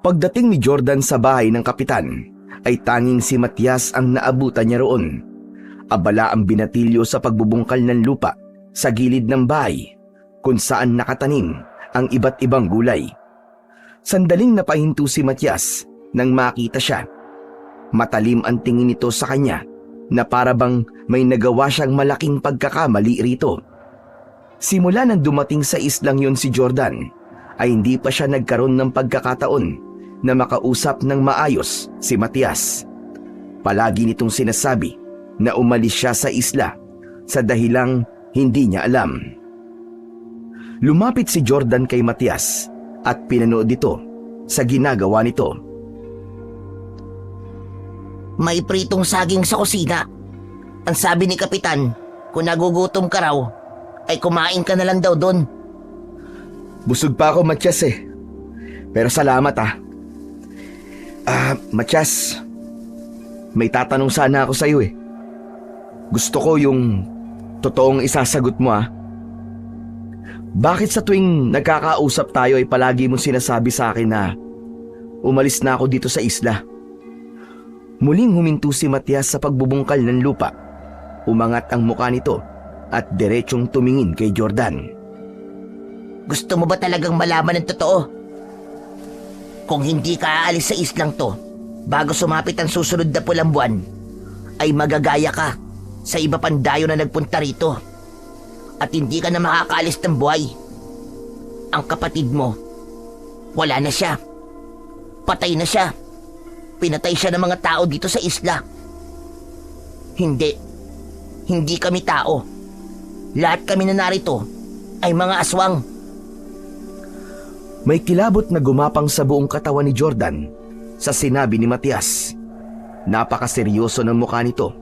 Pagdating ni Jordan sa bahay ng kapitan, ay tanging si Matias ang naabutan niya roon. Abala ang binatilyo sa pagbubungkal ng lupa sa gilid ng bahay kung saan nakatanim ang iba't ibang gulay. Sandaling napahinto si Matias nang makita siya. Matalim ang tingin nito sa kanya na para bang may nagawa siyang malaking pagkakamali rito. Simula nang dumating sa islang yon si Jordan, ay hindi pa siya nagkaroon ng pagkakataon na makausap ng maayos si Matias. Palagi nitong sinasabi na umalis siya sa isla sa dahilang hindi niya alam. Lumapit si Jordan kay Matias at pinanood ito sa ginagawa nito. May pritong saging sa kusina. Ang sabi ni Kapitan, kung nagugutom ka raw, ay kumain ka na lang daw doon. Busog pa ako, Matias Pero salamat Matias, may tatanong sana ako sa iyo Gusto ko yung totoong isasagot mo Bakit sa tuwing nagkakausap tayo ay palagi mong sinasabi sa akin na umalis na ako dito sa isla? Muling huminto si Matias sa pagbubungkal ng lupa. Umangat ang mukha nito at diretsong tumingin kay Jordan. Gusto mo ba talagang malaman ang totoo? Kung hindi ka aalis sa islang to, bago sumapit ang susunod na pulang buwan, ay magagaya ka sa iba pang dayo na nagpunta rito. At hindi ka na makakaalis ng buhay. Ang kapatid mo, wala na siya. Patay na siya. Pinatay siya ng mga tao dito sa isla. Hindi kami tao. Lahat kami na narito ay mga aswang. May kilabot na gumapang sa buong katawan ni Jordan sa sinabi ni Matias. Napakaseryoso ng mukha nito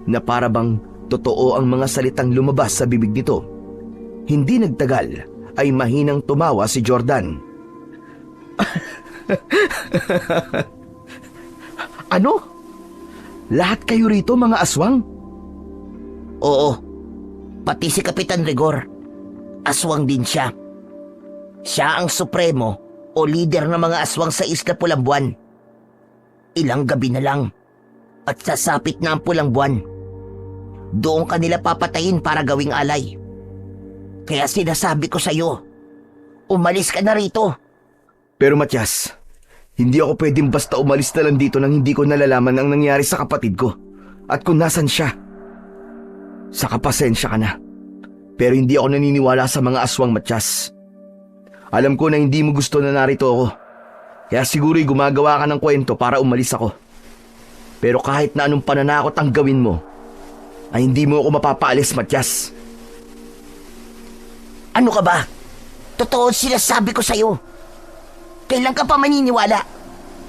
na para bang totoo ang mga salitang lumabas sa bibig nito. Hindi nagtagal ay mahinang tumawa si Jordan. Ano? Lahat kayo rito mga aswang? Oo, pati si Kapitan Rigor. Aswang din siya. Siya ang supremo o leader ng mga aswang sa Isla Pulang Buwan. Ilang gabi na lang at sasapit na ang pulang buwan. Doon kanila papatayin para gawing alay. Kaya sinasabi ko sa'yo, umalis ka na rito. Pero Matias, hindi ako pwedeng basta umalis na lang dito nang hindi ko nalalaman ang nangyari sa kapatid ko at kung nasan siya. Saka pasensya ka na. Pero hindi ako naniniwala sa mga aswang, Matias. Alam ko na hindi mo gusto na narito ako. Kaya siguro'y gumagawa ka ng kwento para umalis ako. Pero kahit na anong pananakot ang gawin mo, ay hindi mo ako mapapaalis, Matias. Ano ka ba? Totoo ang sinasabi ko sa'yo. Kailan ka pa maniniwala?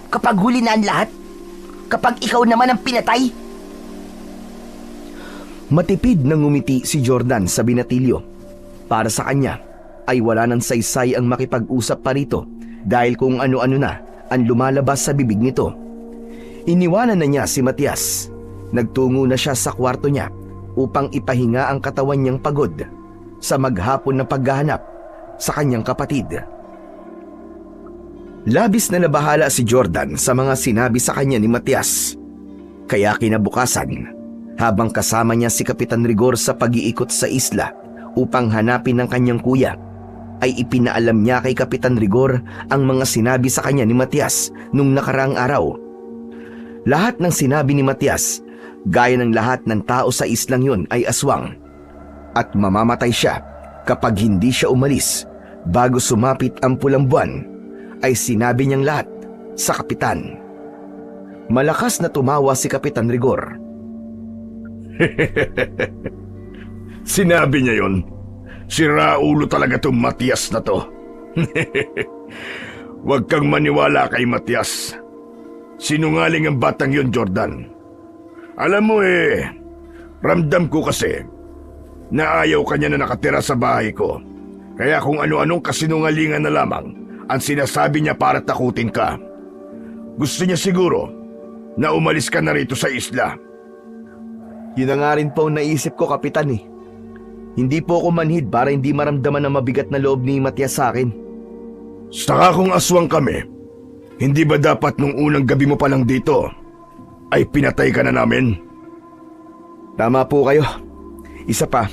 Kapag huli na ang lahat? Kapag ikaw naman ang pinatay? Matipid na ngumiti si Jordan sa binatilyo. Para sa kanya ay wala nang saysay ang makipag-usap pa rito dahil kung ano-ano na ang lumalabas sa bibig nito. Iniwanan na niya si Matias. Nagtungo na siya sa kwarto niya upang ipahinga ang katawan niyang pagod sa maghapon na paghahanap sa kanyang kapatid. Labis na nabahala si Jordan sa mga sinabi sa kanya ni Matias. Kaya kinabukasan, habang kasama niya si Kapitan Rigor sa pag-iikot sa isla upang hanapin ang kanyang kuya, ay ipinaalam niya kay Kapitan Rigor ang mga sinabi sa kanya ni Matias nung nakaraang araw. Lahat ng sinabi ni Matias, gaya ng lahat ng tao sa islang yun, ay aswang. At mamamatay siya kapag hindi siya umalis bago sumapit ang pulang buwan, ay sinabi niyang lahat sa kapitan. Malakas na tumawa si Kapitan Rigor. Sinabi niya yon. Si Raulo talaga tong Matias na to. Huwag kang maniwala kay Matias. Sinungaling ang batang yon, Jordan. Alam mo ramdam ko kasi na ayaw kanya na nakatira sa bahay ko. Kaya kung ano-anong kasinungalingan na lamang ang sinasabi niya para takutin ka. Gusto niya siguro na umalis ka na rito sa isla. Yun na nga rin po ang naisip ko, Kapitan eh. Hindi po ako manhid para hindi maramdaman ang mabigat na loob ni Matias sa akin. Saka kung aswang kami, hindi ba dapat nung unang gabi mo pa lang dito ay pinatay ka na namin? Tama po kayo. Isa pa,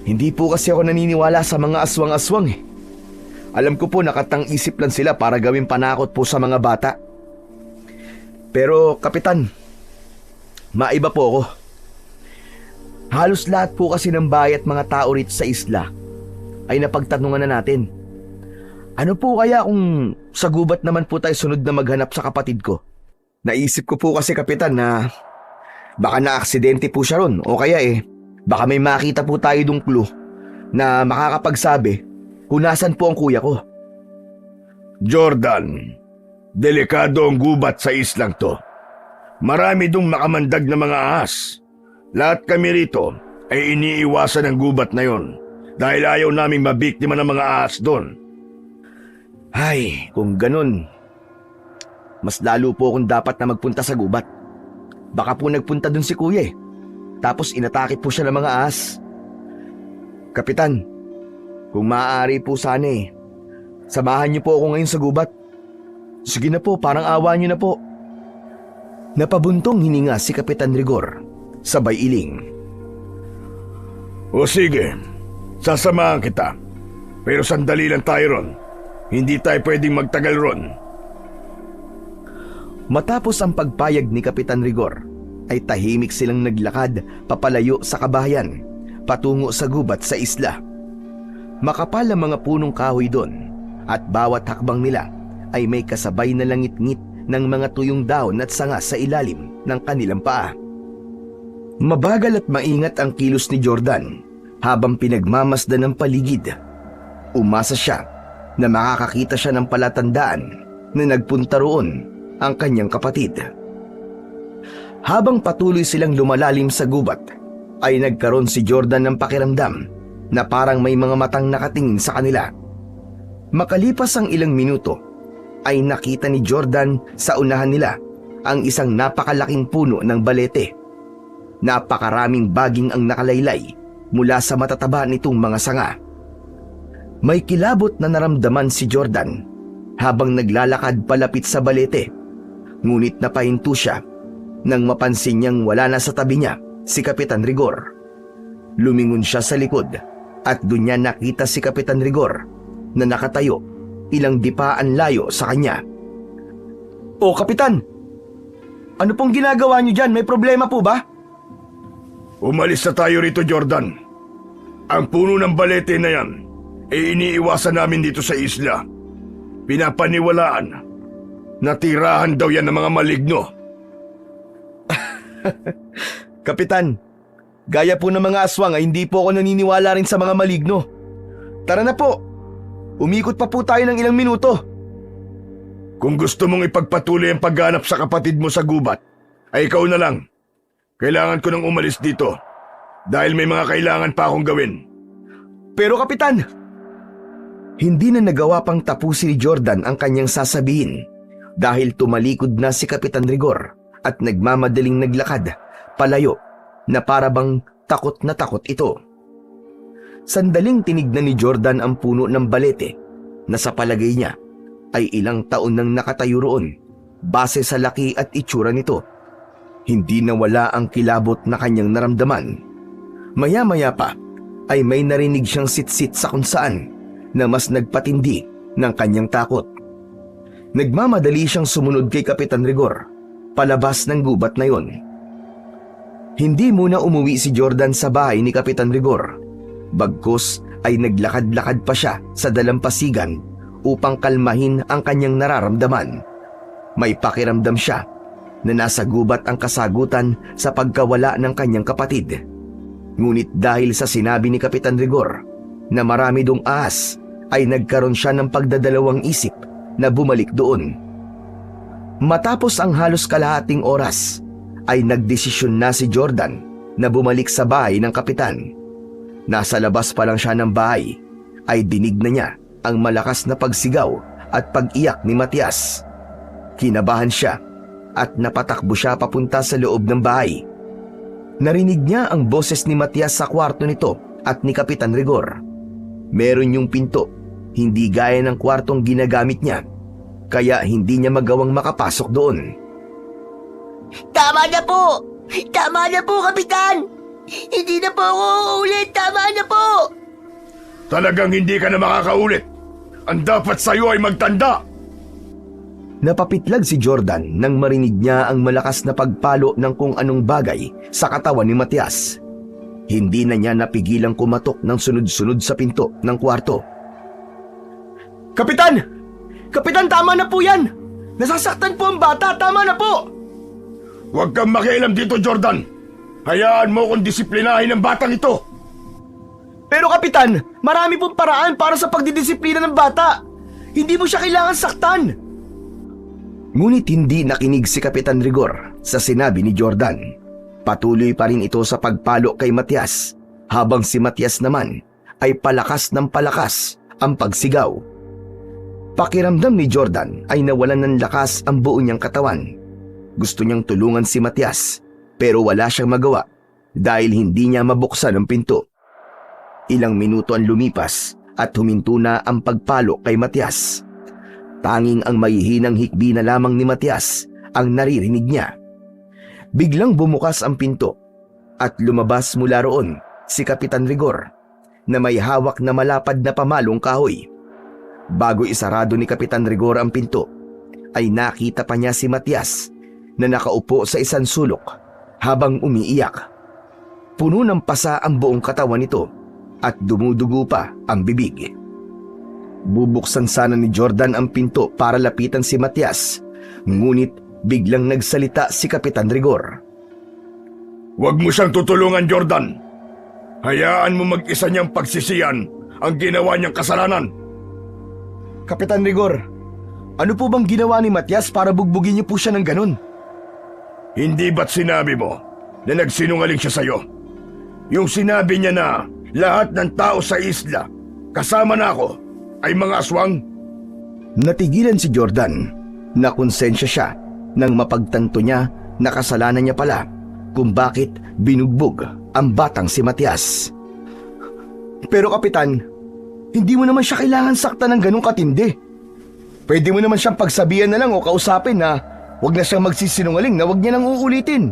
hindi po kasi ako naniniwala sa mga aswang-aswang eh. Alam ko po nakatang-isip lang sila para gawing panakot po sa mga bata. Pero Kapitan, maiba po ako. Halos lahat po kasi ng bahay at mga tao rito sa isla ay napagtanungan na natin. Ano po kaya kung sa gubat naman po tayo sunod na maghanap sa kapatid ko? Naisip ko po kasi, Kapitan, na baka na-aksidente po siya ron o kaya baka may makita po tayo dong clue na makakapagsabi kung nasan po ang kuya ko. Jordan, delikado ang gubat sa islang to. Marami dong makamandag na mga ahas. Lahat kami rito ay iniiwasan ang gubat na yon dahil ayaw naming mabiktima ng mga ahas doon. Ay, kung ganun, mas lalo po akong dapat na magpunta sa gubat. Baka po nagpunta dun si kuya tapos inatake po siya ng mga ahas. Kapitan, kung maaari po sana samahan niyo po ako ngayon sa gubat. Sige na po, parang awa niyo na po. Napabuntong hininga si Kapitan Rigor, sabay iling. O sige, sasamahan kita. Pero sandali lang tayo ron. Hindi tayo pwedeng magtagal ron. Matapos ang pagpayag ni Kapitan Rigor, ay tahimik silang naglakad papalayo sa kabahayan, patungo sa gubat sa isla. Makapal ang mga punong kahoy doon, at bawat hakbang nila ay may kasabay na langit-ngit ng mga tuyong dahon at sanga sa ilalim ng kanilang paa. Mabagal at maingat ang kilos ni Jordan habang pinagmamasdan ng paligid. Umasa siya na makakakita siya ng palatandaan na nagpunta roon ang kanyang kapatid. Habang patuloy silang lumalalim sa gubat, ay nagkaroon si Jordan ng pakiramdam na parang may mga matang nakatingin sa kanila. Makalipas ang ilang minuto, ay nakita ni Jordan sa unahan nila ang isang napakalaking puno ng balete. Napakaraming baging ang nakalaylay mula sa matataba nitong mga sanga. May kilabot na naramdaman si Jordan habang naglalakad palapit sa balete. Ngunit napahinto siya nang mapansin niyang wala na sa tabi niya si Kapitan Rigor. Lumingon siya sa likod at doon niya nakita si Kapitan Rigor na nakatayo ilang dipaan layo sa kanya. "O Kapitan, ano pong ginagawa niyo dyan? May problema po ba?" Umalis na tayo rito, Jordan. Ang puno ng balete na yan iniiwasan namin dito sa isla. Pinapaniwalaan na tirahan daw yan ng mga maligno. Kapitan, gaya po ng mga aswang ay hindi po ako naniniwala rin sa mga maligno. Tara na po, umikot pa po tayo ng ilang minuto. Kung gusto mong ipagpatuloy ang pagganap sa kapatid mo sa gubat, ay ikaw na lang. Kailangan ko nang umalis dito dahil may mga kailangan pa akong gawin. Pero Kapitan, hindi na nagawa pang tapusin ni Jordan ang kanyang sasabihin dahil tumalikod na si Kapitan Rigor at nagmamadaling naglakad palayo na parabang takot na takot ito. Sandaling tinignan ni Jordan ang puno ng balete na sa palagay niya ay ilang taon nang nakatayo roon base sa laki at itsura nito. Hindi nawala ang kilabot na kanyang naramdaman. Maya-maya pa ay may narinig siyang sitsit sa kung saan na mas nagpatindi ng kanyang takot. Nagmamadali siyang sumunod kay Kapitan Rigor palabas ng gubat na yon. Hindi muna umuwi si Jordan sa bahay ni Kapitan Rigor. Bagkus ay naglakad-lakad pa siya sa dalampasigan upang kalmahin ang kanyang nararamdaman. May pakiramdam siya na nasa gubat ang kasagutan sa pagkawala ng kanyang kapatid. Ngunit dahil sa sinabi ni Kapitan Rigor na marami dong ahas, ay nagkaroon siya ng pagdadalawang isip na bumalik doon. Matapos ang halos kalahating oras, ay nagdesisyon na si Jordan na bumalik sa bahay ng kapitan. Nasa labas pa lang siya ng bahay, ay dinig na niya ang malakas na pagsigaw at pag-iyak ni Matias. Kinabahan siya at napatakbo siya papunta sa loob ng bahay. Narinig niya ang boses ni Matias sa kwarto nito at ni Kapitan Rigor. Meron yung pinto, hindi gaya ng kwartong ginagamit niya, kaya hindi niya magawang makapasok doon. Tama na po! Tama na po, Kapitan! Hindi na po ako uulit! Tama na po! Talagang hindi ka na makakaulit. Ang dapat sa'yo ay magtanda. Napapitlag si Jordan nang marinig niya ang malakas na pagpalo ng kung anong bagay sa katawan ni Matias. Hindi na niya napigilang kumatok ng sunod-sunod sa pinto ng kwarto. Kapitan! Kapitan, tama na po yan! Nasasaktan po ang bata, tama na po! Huwag kang makialam dito, Jordan. Hayaan mo kung disiplinahin ang batang ito. Pero Kapitan, marami pong paraan para sa pagdidisiplina ng bata. Hindi mo siya kailangan saktan. Ngunit hindi nakinig si Kapitan Rigor sa sinabi ni Jordan. Patuloy pa rin ito sa pagpalo kay Matias, habang si Matias naman ay palakas ng palakas ang pagsigaw. Pakiramdam ni Jordan ay nawalan ng lakas ang buo niyang katawan. Gusto niyang tulungan si Matias, pero wala siyang magawa dahil hindi niya mabuksan ang pinto. Ilang minuto ang lumipas at huminto na ang pagpalo kay Matias. Tanging ang mahihinang hikbi na lamang ni Matias ang naririnig niya. Biglang bumukas ang pinto at lumabas mula roon si Kapitan Rigor na may hawak na malapad na pamalong kahoy. Bago isarado ni Kapitan Rigor ang pinto, ay nakita pa niya si Matias na nakaupo sa isang sulok habang umiiyak. Puno ng pasa ang buong katawan nito at dumudugo pa ang bibig. Bubuksan sana ni Jordan ang pinto para lapitan si Matias, ngunit biglang nagsalita si Kapitan Rigor. Huwag mo siyang tutulungan, Jordan. Hayaan mo mag-isa niyang pagsisiyan ang ginawa niyang kasalanan. Kapitan Rigor, ano po bang ginawa ni Matias para bugbugin niyo po siya ng ganun? Hindi ba't sinabi mo na nagsinungaling siya sa'yo? Yung sinabi niya na lahat ng tao sa isla, kasama na ako, ay mga aswang? Natigilan si Jordan na konsensya siya nang mapagtanto niya na kasalanan niya pala kung bakit binugbog ang batang si Matias. Pero Kapitan, hindi mo naman siya kailangan saktan ng ganung katindi. Pwede mo naman siyang pagsabihan na lang o kausapin na huwag na siyang magsisinungaling na huwag niya nang uulitin.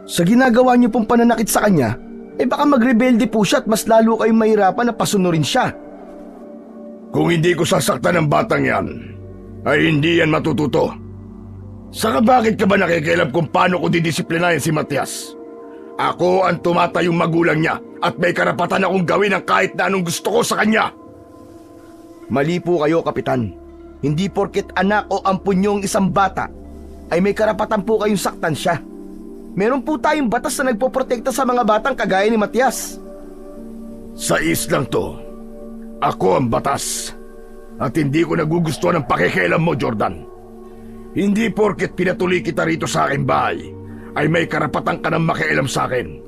Sa ginagawa niyo pong pananakit sa kanya, baka magrebelde po siya at mas lalo kayong mahirapan na pasunurin siya. Kung hindi ko sasaktan ng batang yan, ay hindi yan matututo. Saka bakit ka ba nakikialam kung paano ko didisiplinahin si Matias? Ako ang tumatayong magulang niya at may karapatan akong gawin ang kahit na anong gusto ko sa kanya. Mali po kayo, Kapitan. Hindi porket anak o ampun niyo ang isang bata, ay may karapatan po kayong saktan siya. Meron po tayong batas na nagpoprotekta sa mga batang kagaya ni Matias. Sa islang to, ako ang batas. At hindi ko nagugustuhan ang pakikialam mo, Jordan. Hindi porket pinatuloy kita rito sa aking bahay, ay may karapatan ka ng makialam sa akin.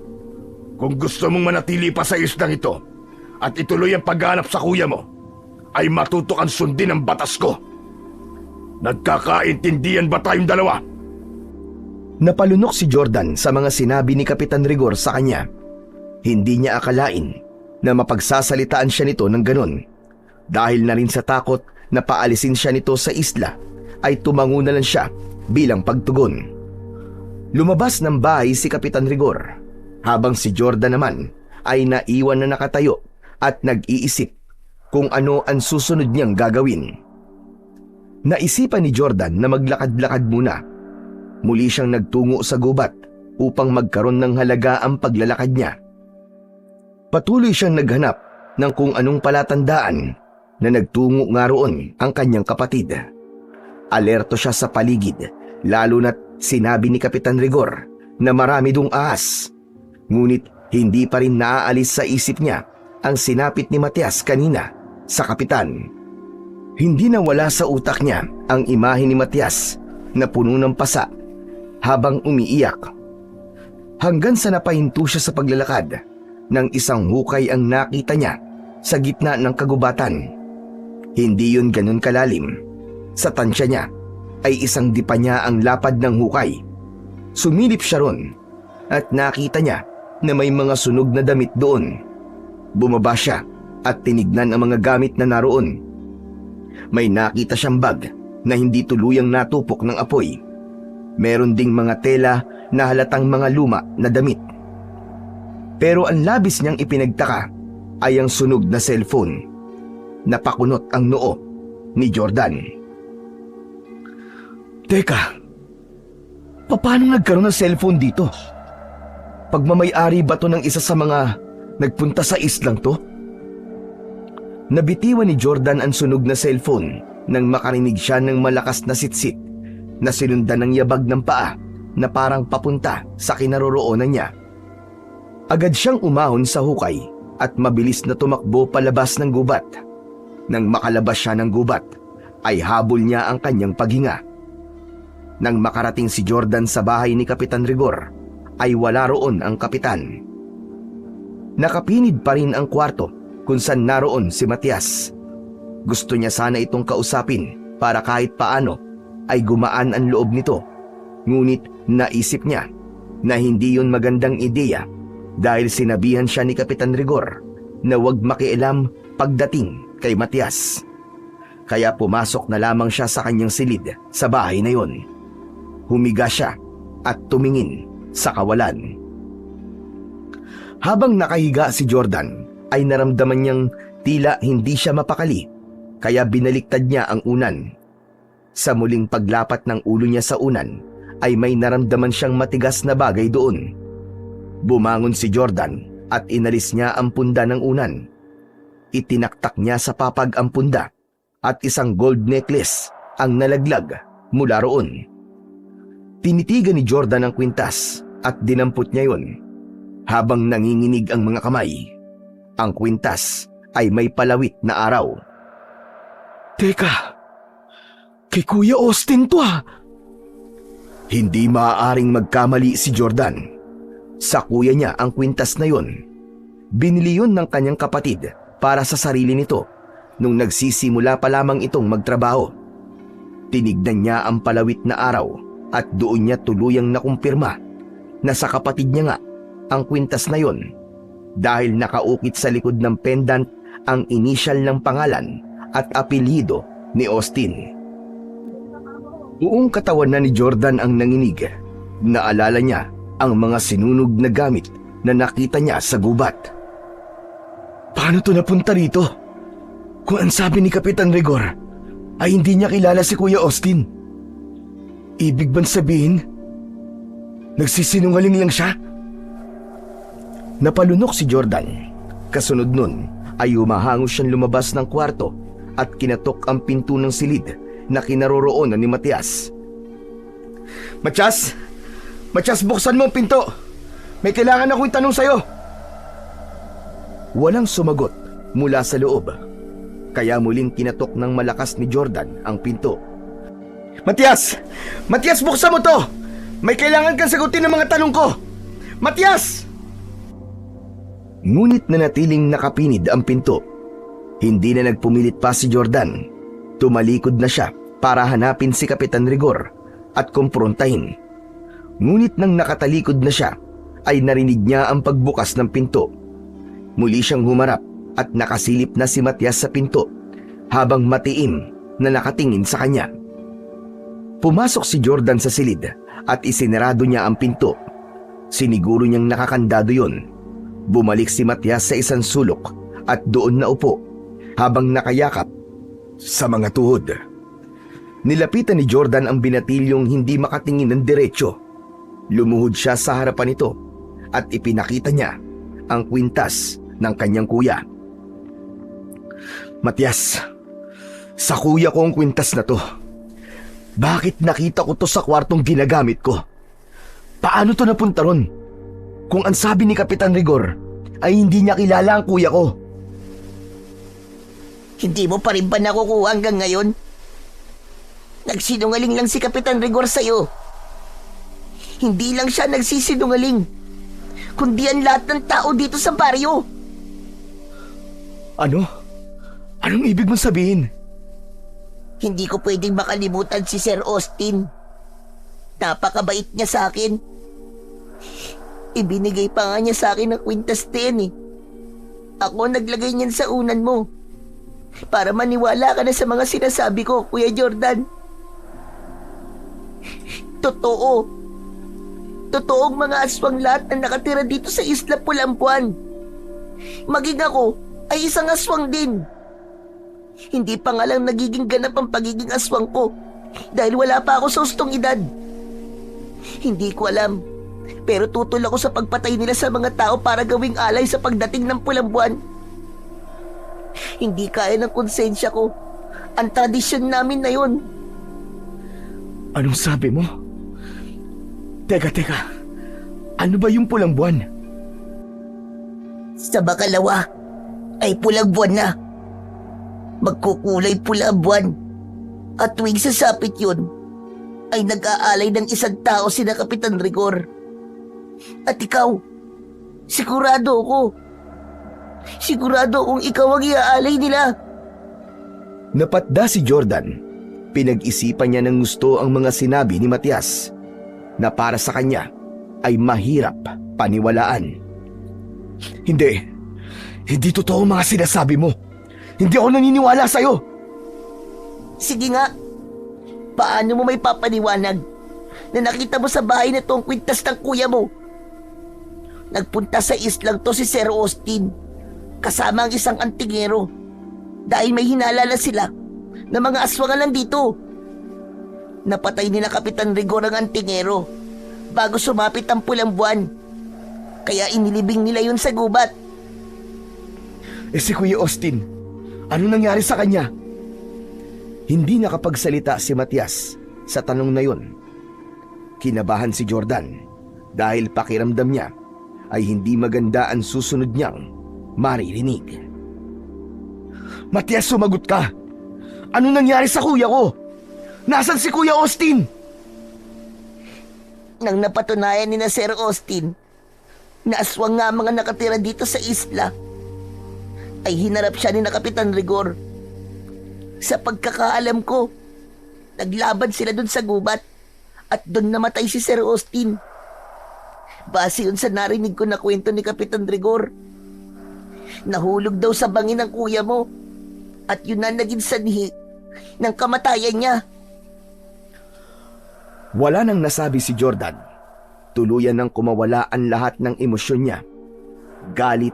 Kung gusto mong manatili pa sa islang ito, at ituloy ang paghanap sa kuya mo, ay matuto kang sundin ang batas ko. Nagkakaintindihan ba tayong dalawa? Napalunok si Jordan sa mga sinabi ni Kapitan Rigor sa kanya. Hindi niya akalain na mapagsasalitaan siya nito ng ganon. Dahil na rin sa takot na paalisin siya nito sa isla, ay tumango na lang siya bilang pagtugon. Lumabas ng bahay si Kapitan Rigor, habang si Jordan naman ay naiwan na nakatayo at nag-iisip kung ano ang susunod niyang gagawin. Naisipan ni Jordan na maglakad-lakad muna. Muli siyang nagtungo sa gubat upang magkaroon ng halaga ang paglalakad niya. Patuloy siyang naghanap ng kung anong palatandaan na nagtungo nga roon ang kanyang kapatid. Alerto siya sa paligid, lalo na't sinabi ni Kapitan Rigor na marami dong ahas. Ngunit hindi pa rin naaalis sa isip niya ang sinapit ni Matias kanina sa kapitan. Hindi nawala sa utak niya ang imahe ni Matias na puno ng pasa habang umiiyak. Hanggang sa napahinto siya sa paglalakad nang isang hukay ang nakita niya sa gitna ng kagubatan. Hindi yun ganun kalalim. Sa tansya niya ay isang dipa niya ang lapad ng hukay. Sumilip siya ron at nakita niya na may mga sunog na damit doon. Bumaba siya at tinignan ang mga gamit na naroon. May nakita siyang bag na hindi tuluyang natupok ng apoy. Meron ding mga tela na halatang mga luma na damit. Pero ang labis niyang ipinagtaka ay ang sunog na cellphone. Napakunot ang noo ni Jordan. Teka, paano nagkaroon ng cellphone dito? Pagmamay-ari ba to ng isa sa mga nagpunta sa islang to? Nabitiwan ni Jordan ang sunog na cellphone nang makarinig siya ng malakas na sitsit na sinundan ng yabag ng paa na parang papunta sa kinaroroonan niya. Agad siyang umahon sa hukay at mabilis na tumakbo palabas ng gubat. Nang makalabas siya ng gubat, ay habol niya ang kanyang paghinga. Nang makarating si Jordan sa bahay ni Kapitan Rigor, ay wala roon ang kapitan. Nakapinid pa rin ang kwarto kung saan naroon si Matias. Gusto niya sana itong kausapin para kahit paano ay gumaan ang loob nito. Ngunit naisip niya na hindi yun magandang ideya dahil sinabihan siya ni Kapitan Rigor na huwag makialam pagdating kay Matias. Kaya pumasok na lamang siya sa kanyang silid sa bahay na yon. Humiga siya at tumingin sa kawalan. Habang nakahiga si Jordan, ay naramdaman niyang tila hindi siya mapakali, kaya binaliktad niya ang unan. Sa muling paglapat ng ulo niya sa unan, ay may naramdaman siyang matigas na bagay doon. Bumangon si Jordan at inalis niya ang punda ng unan. Itinaktak niya sa papag ang punda at isang gold necklace ang nalaglag mula roon. Tinitigan ni Jordan ang kwintas at dinampot niya yon. Habang nanginginig ang mga kamay, ang kwintas ay may palawit na araw. Teka, kay Kuya Austin to ah! Hindi maaaring magkamali si Jordan. Sa kuya niya ang kwintas na yon. Binili yun ng kanyang kapatid para sa sarili nito nung nagsisimula pa lamang itong magtrabaho. Tinignan niya ang palawit na araw at doon niya tuluyang nakumpirma na sa kapatid niya nga ang kwintas na yon dahil nakaukit sa likod ng pendant ang inisyal ng pangalan at apelyido ni Austin. Buong katawan na ni Jordan ang nanginig. Naalala niya ang mga sinunog na gamit na nakita niya sa gubat. Paano to napunta rito? Kung ang sabi ni Kapitan Rigor ay hindi niya kilala si Kuya Austin. Ibig bang sabihin, nagsisinungaling lang siya? Napalunok si Jordan. Kasunod nun ay humahangos siyang lumabas ng kwarto at kinatok ang pinto ng silid na kinaroroonan ni Matias. Matias, Matyas, buksan mo ang pinto! May kailangan akong itanong sa'yo! Walang sumagot mula sa loob. Kaya muling kinatok ng malakas ni Jordan ang pinto. Matyas! Matyas, buksan mo to! May kailangan kang sagutin ng mga tanong ko! Matyas! Ngunit nanatiling nakapinid ang pinto. Hindi na nagpumilit pa si Jordan. Tumalikod na siya para hanapin si Kapitan Rigor at kumprontahin. Ngunit nang nakatalikod na siya, ay narinig niya ang pagbukas ng pinto. Muli siyang humarap at nakasilip na si Matyas sa pinto habang matiim na nakatingin sa kanya. Pumasok si Jordan sa silid at isinarado niya ang pinto. Siniguro niyang nakakandado yun. Bumalik si Matyas sa isang sulok at doon naupo habang nakayakap sa mga tuhod. Nilapitan ni Jordan ang binatilyong hindi makatingin ng diretsyo. Lumuhod siya sa harapan nito at ipinakita niya ang kwintas ng kanyang kuya. Matyas, sa kuya ko ang kwintas na to. Bakit nakita ko to sa kwartong ginagamit ko? Paano to napunta ron? Kung ang sabi ni Kapitan Rigor ay hindi niya kilala ang kuya ko. Hindi mo pa rin ba nakukuha hanggang ngayon? Nagsinungaling lang si Kapitan Rigor sa'yo. Hindi lang siya nagsisinungaling, kundi ang lahat ng tao dito sa baryo. Ano? Anong ibig mong sabihin? Hindi ko pwedeng makalimutan si Sir Austin. Napakabait niya sa akin. Ibinigay pa nga niya sa akin ang kwintas din eh. Ako naglagay niyan sa unan mo para maniwala ka na sa mga sinasabi ko, Kuya Jordan. Totoo. Totoong mga aswang lahat na nakatira dito sa Isla Pulampuan. Maging ako ay isang aswang din. Hindi pa nga lang nagiging ganap ang pagiging aswang ko dahil wala pa ako sa hustong edad. Hindi ko alam, pero tutol ako sa pagpatay nila sa mga tao para gawing alay sa pagdating ng Pulambuan. Hindi kaya ng konsensya ko ang tradisyon namin na yun. Anong sabi mo? Teka. Ano ba yung pulang buwan? Sa Bakalawa ay pulang buwan na. Magkukulay pula ang buwan. At tuwing sasapit yun, ay nag-aalay ng isang tao sina Kapitan Rigor. At ikaw, sigurado akong ikaw ang iaalay nila. Napatda si Jordan. Pinag-isipan niya ng gusto ang mga sinabi ni Matyas na para sa kanya ay mahirap paniwalaan. Hindi totoo ang mga sinasabi mo. Hindi ako naniniwala sa'yo. Sige nga, paano mo may papaniwanag na nakita mo sa bahay na itong kwintas ng kuya mo? Nagpunta sa islang to si Sir Austin kasama ang isang antingero dahil may hinala na sila na mga aswangan lang dito. Napatay nila Kapitan Rigor ang antingero bago sumapit ang pulang buwan. Kaya inilibing nila yun sa gubat. Si Kuya Austin, ano nangyari sa kanya? Hindi nakapagsalita si Matyas sa tanong na yun. Kinabahan si Jordan dahil pakiramdam niya ay hindi maganda ang susunod niyang maririnig. Matyas, sumagot ka! Ano nangyari sa kuya ko? Nasaan si Kuya Austin? Nang napatunayan ni na Sir Austin na aswang nga mga nakatira dito sa isla, ay hinarap siya ni na Kapitan Rigor. Sa pagkakaalam ko, naglaban sila dun sa gubat at dun namatay si Sir Austin. Base yun sa narinig ko na kwento ni Kapitan Rigor. Nahulog daw sa bangin ng kuya mo at yun na naging sanhi ng kamatayan niya. Wala nang nasabi si Jordan. Tuluyan nang kumawala ang lahat ng emosyon niya. Galit,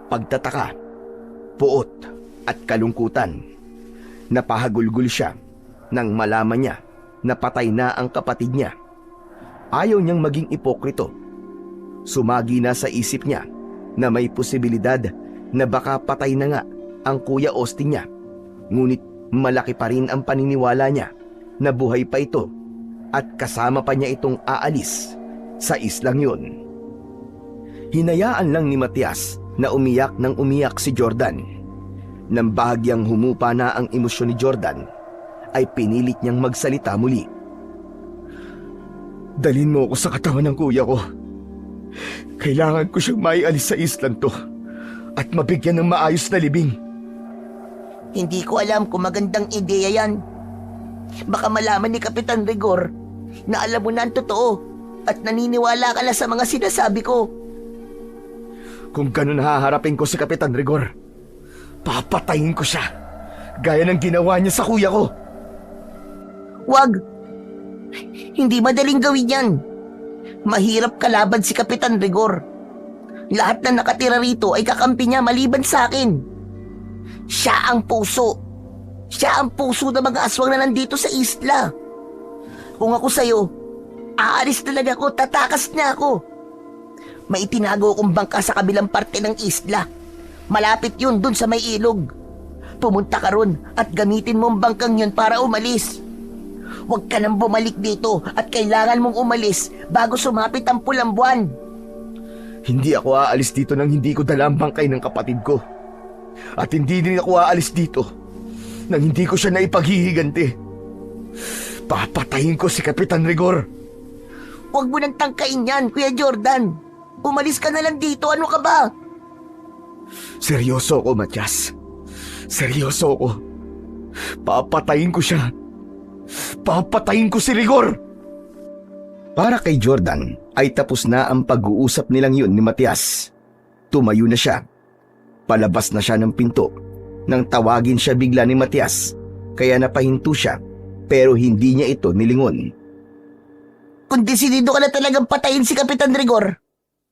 pagtataka, puot at kalungkutan. Napahagulgul siya nang malaman niya na patay na ang kapatid niya. Ayaw niyang maging ipokrito. Sumagi na sa isip niya na may posibilidad na baka patay na nga ang Kuya Austin niya. Ngunit malaki pa rin ang paniniwala niya na buhay pa ito at kasama pa niya itong aalis sa islang yun. Hinayaan lang ni Matias na umiyak ng umiyak si Jordan. Nang bahagyang humupa na ang emosyon ni Jordan, ay pinilit niyang magsalita muli. Dalhin mo ako sa katawan ng kuya ko. Kailangan ko siyang maialis sa islang to at mabigyan ng maayos na libing. Hindi ko alam kung magandang ideya yan. Baka malaman ni Kapitan Rigor na alam mo na ang totoo at naniniwala ka na sa mga sinasabi ko. Kung ganun haharapin ko si Kapitan Rigor, papatayin ko siya, gaya ng ginawa niya sa kuya ko. Wag! Hindi madaling gawin yan. Mahirap kalaban si Kapitan Rigor. Lahat na nakatira rito ay kakampi niya maliban sa akin. Siya ang puso. Siya ang puso ng mga aswang na nandito sa isla. Kung ako sa'yo, aalis talaga ako, tatakas na ako. May itinago akong bangka sa kabilang parte ng isla. Malapit yun dun sa may ilog. Pumunta ka ron at gamitin mo ang bangkang yun para umalis. Huwag ka nang bumalik dito at kailangan mong umalis bago sumapit ang pulang buwan. Hindi ako aalis dito nang hindi ko dala ang bangkay ng kapatid ko. At hindi din ako aalis dito nang hindi ko siya naipaghihiganti. Papatayin ko si Kapitan Rigor. Huwag mo nang tangkain yan, Kuya Jordan. Umalis ka na lang dito, ano ka ba? Seryoso ako, Matias. Seryoso ako. Papatayin ko siya. Papatayin ko si Rigor. Para kay Jordan ay tapos na ang pag-uusap nilang yun ni Matias. Tumayo na siya. Palabas na siya ng pinto nang tawagin siya bigla ni Matias, kaya napahinto siya pero hindi niya ito nilingon. Kung desidido ka na talagang patayin si Kapitan Rigor,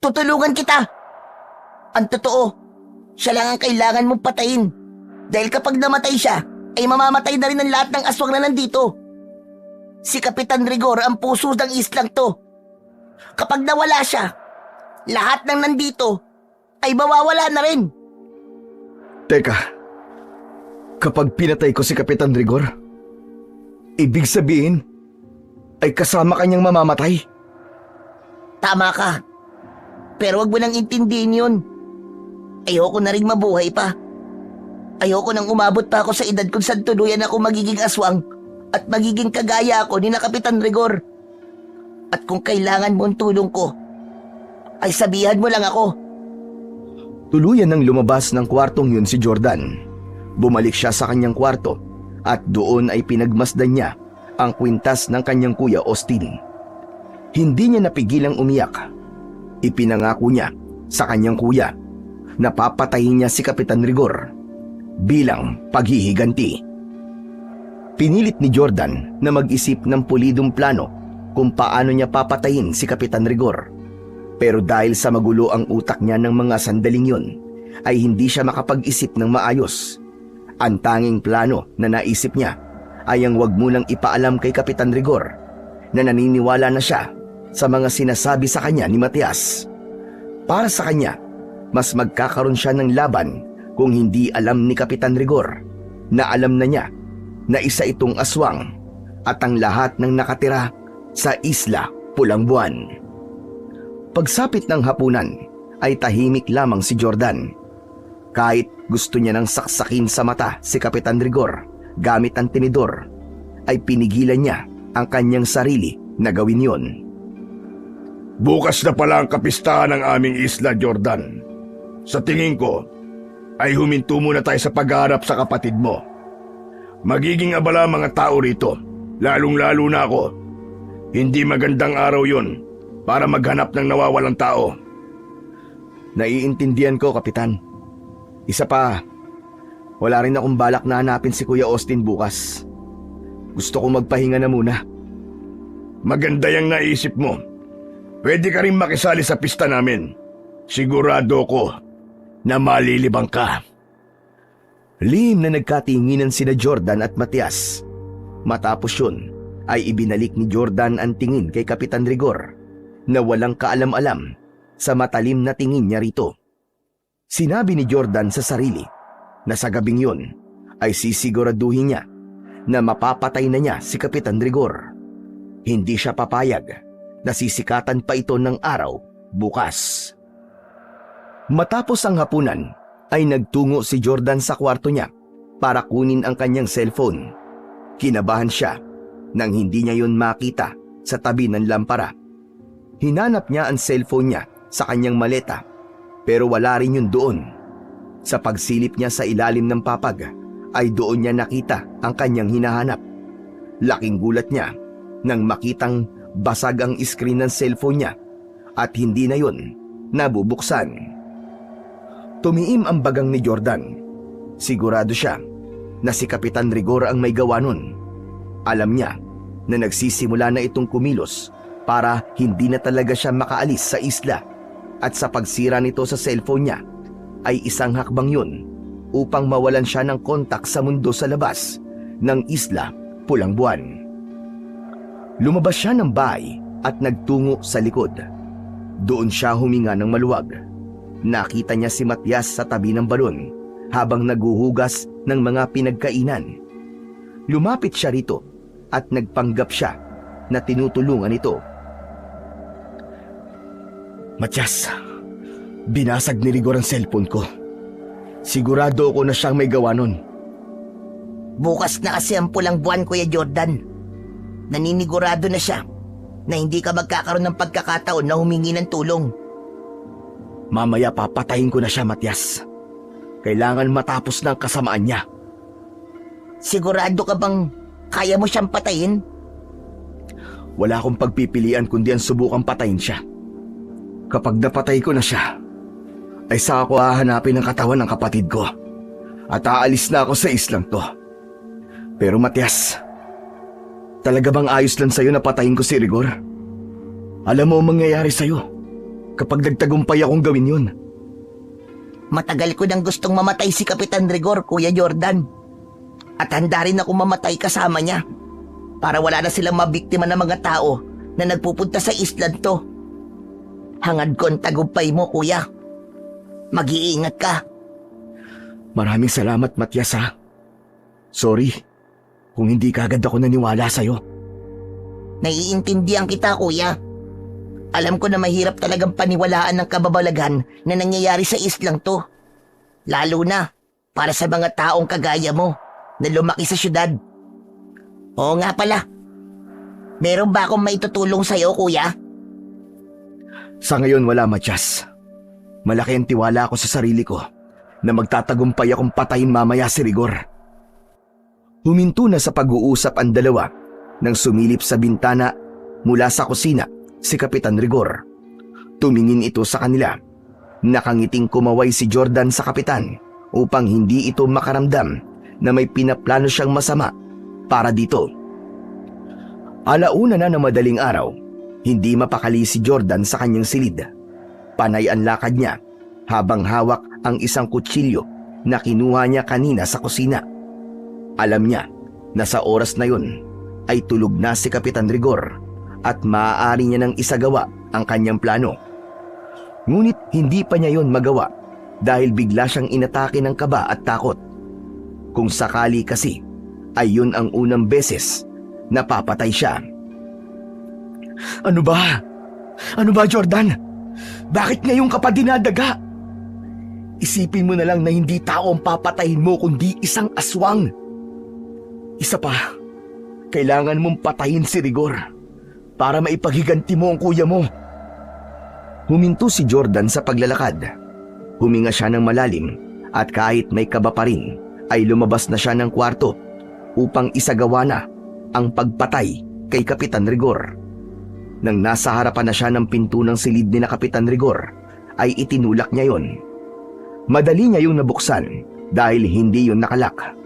tutulungan kita. Ang totoo, siya lang ang kailangan mong patayin. Dahil kapag namatay siya, ay mamamatay na rin ang lahat ng aswang na nandito. Si Kapitan Rigor ang puso ng islang to. Kapag nawala siya, lahat ng nandito ay mawawala na rin. Teka, kapag pinatay ko si Kapitan Rigor, ibig sabihin ay kasama kanyang mamamatay? Tama ka. Pero wag mo nang intindihin yun. Ayoko na rin mabuhay pa. Ayoko nang umabot pa ako sa edad kung saan tuluyan ako magiging aswang at magiging kagaya ako ni na Kapitan Rigor. At kung kailangan mo ang tulong ko, ay sabihan mo lang ako. Tuluyan nang lumabas ng kwartong yun si Jordan. Bumalik siya sa kanyang kwarto at doon ay pinagmasdan niya ang kwintas ng kanyang kuya Austin. Hindi niya napigilang umiyak. Ipinangako niya sa kanyang kuya na papatayin niya si Kapitan Rigor bilang paghihiganti. Pinilit ni Jordan na mag-isip ng pulidong plano kung paano niya papatayin si Kapitan Rigor. Pero dahil sa magulo ang utak niya ng mga sandaling yun, ay hindi siya makapag-isip ng maayos. Ang tanging plano na naisip niya ay ang wag munang ipaalam kay Kapitan Rigor na naniniwala na siya sa mga sinasabi sa kanya ni Matias. Para sa kanya, mas magkakaroon siya ng laban kung hindi alam ni Kapitan Rigor na alam na niya na isa itong aswang at ang lahat ng nakatira sa Isla Pulang Buwan. Pagsapit ng hapunan ay tahimik lamang si Jordan. Kahit gusto niya nang saksakin sa mata si Kapitan Rigor gamit ang tinidor, ay pinigilan niya ang kanyang sarili na gawin yon. Bukas na pala ang kapistahan ng aming isla, Jordan. Sa tingin ko, ay huminto muna tayo sa pagharap sa kapatid mo. Magiging abala ang mga tao rito, lalong-lalo na ako. Hindi magandang araw yun para maghanap ng nawawalang tao. Naiintindihan ko, Kapitan. Isa pa, wala rin akong balak na hanapin si Kuya Austin bukas. Gusto ko magpahinga na muna. Maganda yung naisip mo. Pwede ka rin makisali sa pista namin. Sigurado ko na malilibang ka. Lihim na nagkatinginan sina Jordan at Matias. Matapos yun, ay ibinalik ni Jordan ang tingin kay Kapitan Rigor na walang kaalam-alam sa matalim na tingin niya rito. Sinabi ni Jordan sa sarili na sa gabing yun ay sisiguraduhin niya na mapapatay na niya si Kapitan Rigor. Hindi siya papayag Nasisikatan pa ito ng araw bukas. Matapos ang hapunan ay nagtungo si Jordan sa kwarto niya para kunin ang kanyang cellphone. Kinabahan siya nang hindi niya yun makita sa tabi ng lampara. Hinanap niya ang cellphone niya sa kanyang maleta pero wala rin yun doon. Sa pagsilip niya sa ilalim ng papag ay doon niya nakita ang kanyang hinahanap. Laking gulat niya nang makitang basag ang screen ng cellphone niya at hindi na yun nabubuksan. Tumiim ang bagang ni Jordan. Sigurado siya na si Kapitan Rigor ang may gawa nun. Alam niya na nagsisimula na itong kumilos para hindi na talaga siya makaalis sa isla at sa pagsira nito sa cellphone niya ay isang hakbang yun upang mawalan siya ng kontak sa mundo sa labas ng Isla Pulang Buwan. Lumabas siya ng bahay at nagtungo sa likod. Doon siya huminga ng maluwag. Nakita niya si Matias sa tabi ng balon habang naguhugas ng mga pinagkainan. Lumapit siya rito at nagpanggap siya na tinutulungan ito. Matias, binasag ni Rigor ang cellphone ko. Sigurado ako na siyang may gawa nun. Bukas na kasi ang pulang buwan, Kuya Jordan. Naninigurado na siya na hindi ka magkakaroon ng pagkakataon na humingi ng tulong. Mamaya papatayin ko na siya, Matias. Kailangan matapos na ang kasamaan niya. Sigurado ka bang kaya mo siyang patayin? Wala akong pagpipilian kundi ang subukang patayin siya. Kapag napatay ko na siya, ay saka ko hahanapin ang katawan ng kapatid ko at aalis na ako sa islang to. Pero Matias, talaga bang ayos lang sa'yo na patayin ko si Rigor? Alam mo ang mangyayari sa'yo kapag nagtagumpay akong gawin yun. Matagal ko nang gustong mamatay si Kapitan Rigor, Kuya Jordan. At handa rin ako mamatay kasama niya para wala na silang mabiktima ng mga tao na nagpupunta sa island to. Hangad ko ang tagumpay mo, Kuya. Mag-iingat ka. Maraming salamat, Matias, ha? Sorry kung hindi kagad ako naniwala sa'yo. Naiintindihan kita, Kuya. Alam ko na mahirap talagang paniwalaan ng kababalaghan na nangyayari sa islang to. Lalo na para sa mga taong kagaya mo na lumaki sa syudad. Oo nga pala. Meron ba akong maitutulong sa'yo, Kuya? Sa ngayon wala, Matias. Malaki ang tiwala ko sa sarili ko na magtatagumpay akong patayin mamaya si Rigor. Huminto na sa pag-uusap ang dalawa nang sumilip sa bintana mula sa kusina si Kapitan Rigor. Tumingin ito sa kanila. Nakangiting kumaway si Jordan sa kapitan upang hindi ito makaramdam na may pinaplano siyang masama para dito. Alauna na ng madaling araw, hindi mapakali si Jordan sa kanyang silid. Panay ang lakad niya habang hawak ang isang kutsilyo na kinuha niya kanina sa kusina. Alam niya na sa oras na yun ay tulog na si Kapitan Rigor at maaari niya nang isagawa ang kanyang plano. Ngunit hindi pa niya yon magawa dahil bigla siyang inatake ng kaba at takot. Kung sakali kasi ay yun ang unang beses na papatay siya. Ano ba? Ano ba, Jordan? Bakit ngayon ka pa dinadaga? Isipin mo na lang na hindi tao ang papatayin mo kundi isang aswang. Isa pa, kailangan mong patayin si Rigor para maipaghiganti mo ang kuya mo. Huminto si Jordan sa paglalakad. Huminga siya ng malalim at kahit may kaba pa rin ay lumabas na siya ng kwarto upang isagawa na ang pagpatay kay Kapitan Rigor. Nang nasa harapan na siya ng pinto ng silid ni na Kapitan Rigor ay itinulak niya yon. Madali niya yung nabuksan dahil hindi yon nakalak.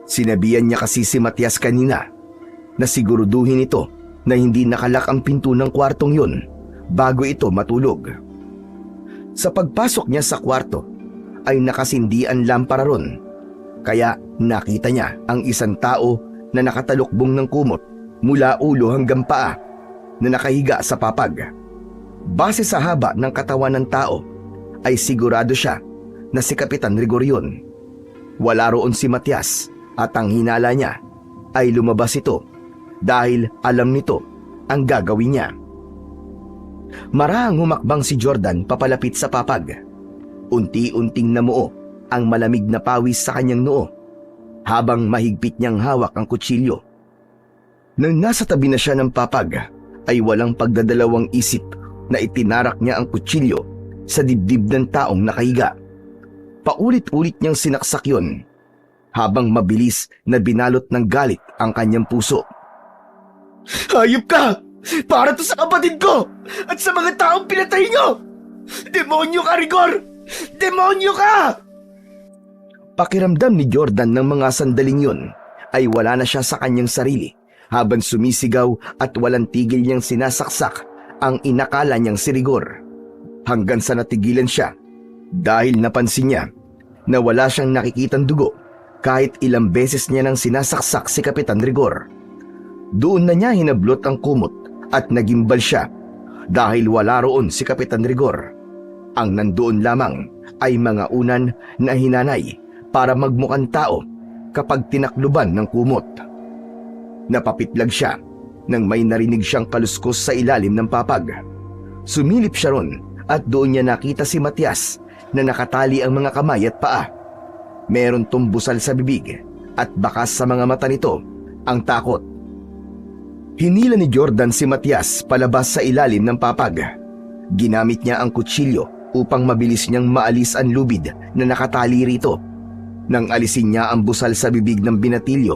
Sinabihan niya kasi si Matias kanina na siguruduhin ito na hindi nakalak ang pinto ng kwartong yun bago ito matulog. Sa pagpasok niya sa kwarto ay nakasindi ang lampara ron, kaya nakita niya ang isang tao na nakatalukbong ng kumot mula ulo hanggang paa na nakahiga sa papag. Base sa haba ng katawan ng tao ay sigurado siya na si Kapitan Rigor yun. Wala roon si Matias at ang hinala niya ay lumabas ito dahil alam nito ang gagawin niya. Marahang humakbang si Jordan papalapit sa papag. Unti-unting namuo ang malamig na pawis sa kanyang noo habang mahigpit niyang hawak ang kutsilyo. Nang nasa tabi na siya ng papag, ay walang pagdadalawang isip na itinarak niya ang kutsilyo sa dibdib ng taong nakahiga. Paulit-ulit niyang sinaksak yon habang mabilis na binalot ng galit ang kanyang puso. Hayop ka! Para to sa kapatid ko! At sa mga taong pinatay nyo! Demonyo ka, Rigor! Demonyo ka! Pakiramdam ni Jordan ng mga sandaling yun ay wala na siya sa kanyang sarili habang sumisigaw at walang tigil niyang sinasaksak ang inakala niyang si Rigor. Hanggang sa natigilan siya dahil napansin niya na wala siyang nakikitang dugo kahit ilang beses niya nang sinasaksak si Kapitan Rigor. Doon na niya hinablot ang kumot at nagimbal siya dahil wala roon si Kapitan Rigor. Ang nandoon lamang ay mga unan na hinanay para magmukhang tao kapag tinakluban ng kumot. Napapitlag siya nang may narinig siyang kaluskos sa ilalim ng papag. Sumilip siya ron at doon niya nakita si Matias na nakatali ang mga kamay at paa. Meron tumbusal sa bibig at bakas sa mga mata nito ang takot. Hinila ni Jordan si Matias palabas sa ilalim ng papag. Ginamit niya ang kutsilyo upang mabilis niyang maalis ang lubid na nakatali rito. Nang alisin niya ang busal sa bibig ng binatilyo,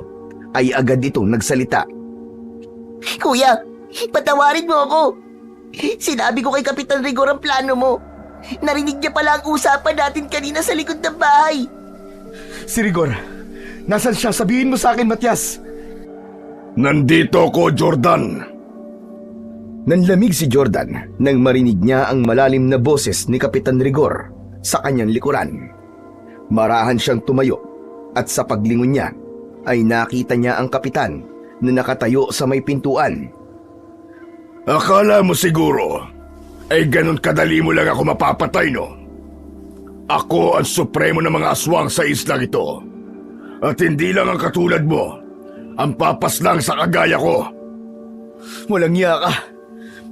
ay agad itong nagsalita. Kuya, patawarin mo ako. Sinabi ko kay Kapitan Rigor ang plano mo. Narinig niya pala ang usapan natin kanina sa likod ng bahay. Si Rigor, nasan siya? Sabihin mo sa akin, Matias. Nandito ko, Jordan. Nanlamig si Jordan nang marinig niya ang malalim na boses ni Kapitan Rigor sa kanyang likuran. Marahan siyang tumayo at sa paglingon niya ay nakita niya ang kapitan na nakatayo sa may pintuan. Akala mo siguro ay ganun kadali mo lang ako mapapatay, no? Ako ang supremo ng mga aswang sa islang ito. At hindi lang ang katulad mo ang papas lang sa kagaya ko. Walang iya ka.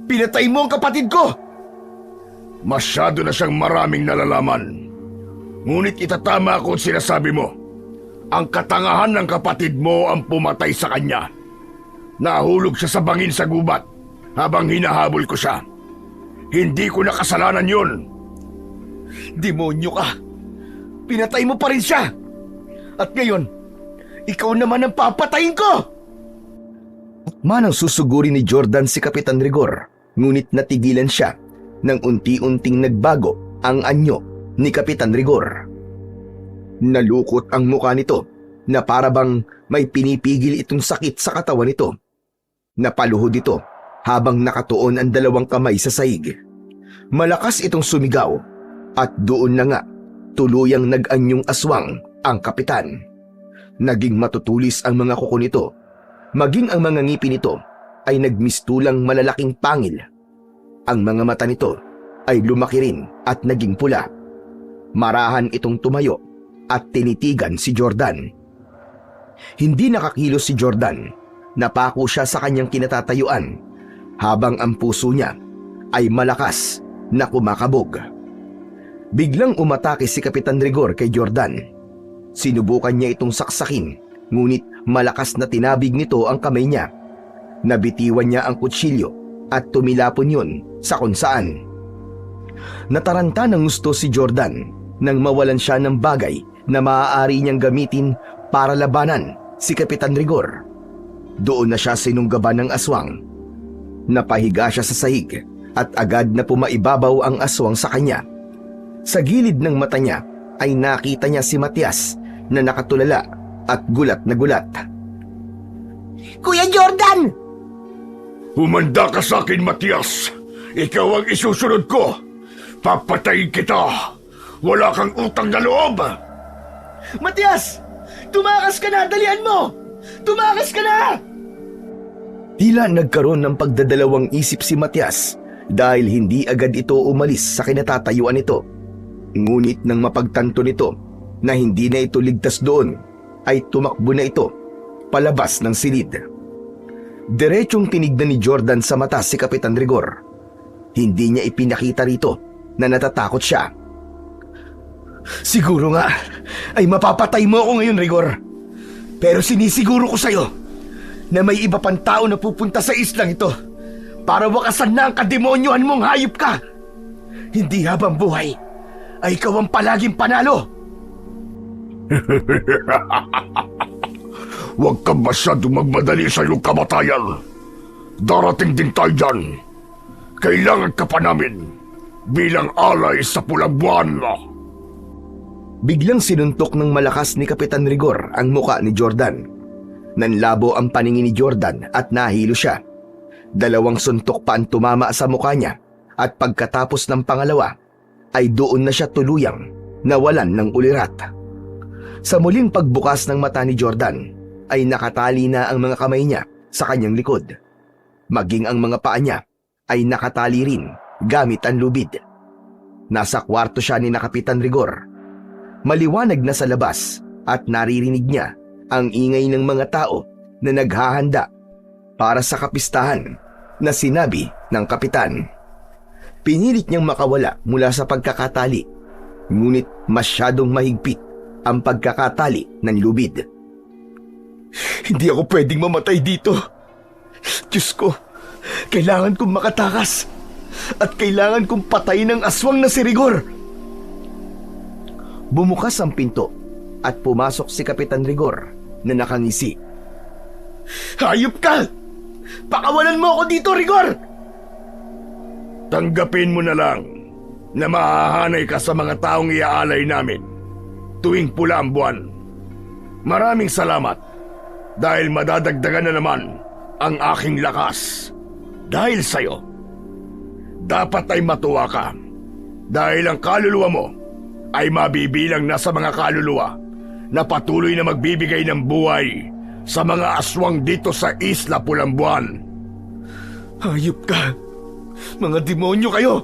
Pinatay mo ang kapatid ko! Masyado na siyang maraming nalalaman. Ngunit itatama ko ang sinasabi mo. Ang katangahan ng kapatid mo ang pumatay sa kanya. Nahulog siya sa bangin sa gubat habang hinahabol ko siya. Hindi ko nakasalanan yun. Demonyo ka! Pinatay mo pa rin siya! At ngayon, ikaw naman ang papatayin ko! Manang susuguri ni Jordan si Kapitan Rigor, ngunit natigilan siya nang unti-unting nagbago ang anyo ni Kapitan Rigor. Nalukot ang mukha nito na parabang may pinipigil itong sakit sa katawan nito. Napaluhod ito habang nakatuon ang dalawang kamay sa sahig. Malakas itong sumigaw at doon na nga tuluyang nag-anyong aswang ang kapitan. Naging matutulis ang mga kuko nito, maging ang mga ngipin nito ay nagmistulang malalaking pangil. Ang mga mata nito ay lumaki rin at naging pula. Marahan itong tumayo at tinitigan si Jordan. Hindi nakakilos si Jordan. Napako siya sa kanyang kinatatayuan habang ang puso niya ay malakas na kumakabog. Biglang umatake si Kapitan Rigor kay Jordan. Sinubukan niya itong saksakin, ngunit malakas na tinabig nito ang kamay niya. Nabitiwan niya ang kutsilyo at tumilapon yun sa kung saan. Nataranta ng gusto si Jordan nang mawalan siya ng bagay na maaari niyang gamitin para labanan si Kapitan Rigor. Doon na siya sinunggaban ng aswang. Napahiga siya sa sahig at agad na pumaibabaw ang aswang sa kanya. Sa gilid ng mata niya ay nakita niya si Matias na nakatulala at gulat na gulat. Kuya Jordan! Humanda ka sa akin, Matias. Ikaw ang isusunod ko. Papatayin kita. Wala kang utang na loob. Matias! Tumakas ka na! Dalian mo! Tumakas ka na! Tila nagkaroon ng pagdadalawang isip si Matias dahil hindi agad ito umalis sa kinatatayuan nito. Ngunit nang mapagtanto nito na hindi na ito ligtas doon, ay tumakbo na ito palabas ng silid. Diretsong tinignan ni Jordan sa mata si Kapitan Rigor. Hindi niya ipinakita rito na natatakot siya. Siguro nga ay mapapatay mo ako ngayon, Rigor. Pero sinisiguro ko sa'yo na may iba pang tao na pupunta sa islang ito para wakasan na ang kademonyohan mong hayop ka. Hindi habang buhay ay ikaw ang palaging panalo. Huwag kang masyadong magmadali sa iyong kamatayan. Darating din tayo dyan. Kailangan ka pa namin bilang alay sa pulang buwan. Biglang sinuntok ng malakas ni Kapitan Rigor ang muka ni Jordan. Nanlabo ang paningin ni Jordan at nahilo siya. 2 suntok pa ang tumama sa muka niya at pagkatapos ng pangalawa ay doon na siya tuluyang nawalan ng ulirat. Sa muling pagbukas ng mata ni Jordan ay nakatali na ang mga kamay niya sa kanyang likod. Maging ang mga paa niya ay nakatali rin gamit ang lubid. Nasa kwarto siya ni Kapitan Rigor. Maliwanag na sa labas at naririnig niya ang ingay ng mga tao na naghahanda para sa kapistahan na sinabi ng kapitan. Pinilit niyang makawala mula sa pagkakatali, ngunit masyadong mahigpit ang pagkakatali ng lubid. Hindi ako pwedeng mamatay dito. Diyos ko, kailangan kong makatakas at kailangan kong patayin ang aswang na si Rigor. Bumukas ang pinto at pumasok si Kapitan Rigor na nakangisi. Hayop ka! Pakawalan mo ako dito, Rigor! Tanggapin mo na lang na mahahanay ka sa mga taong iaalay namin tuwing pula ang buwan. Maraming salamat dahil madadagdagan na naman ang aking lakas. Dahil sa'yo, dapat ay matuwa ka dahil ang kaluluwa mo ay mabibilang na sa mga kaluluwa na patuloy na magbibigay ng buhay sa mga aswang dito sa Isla Pulang Buwan. Hayop ka! Mga demonyo kayo!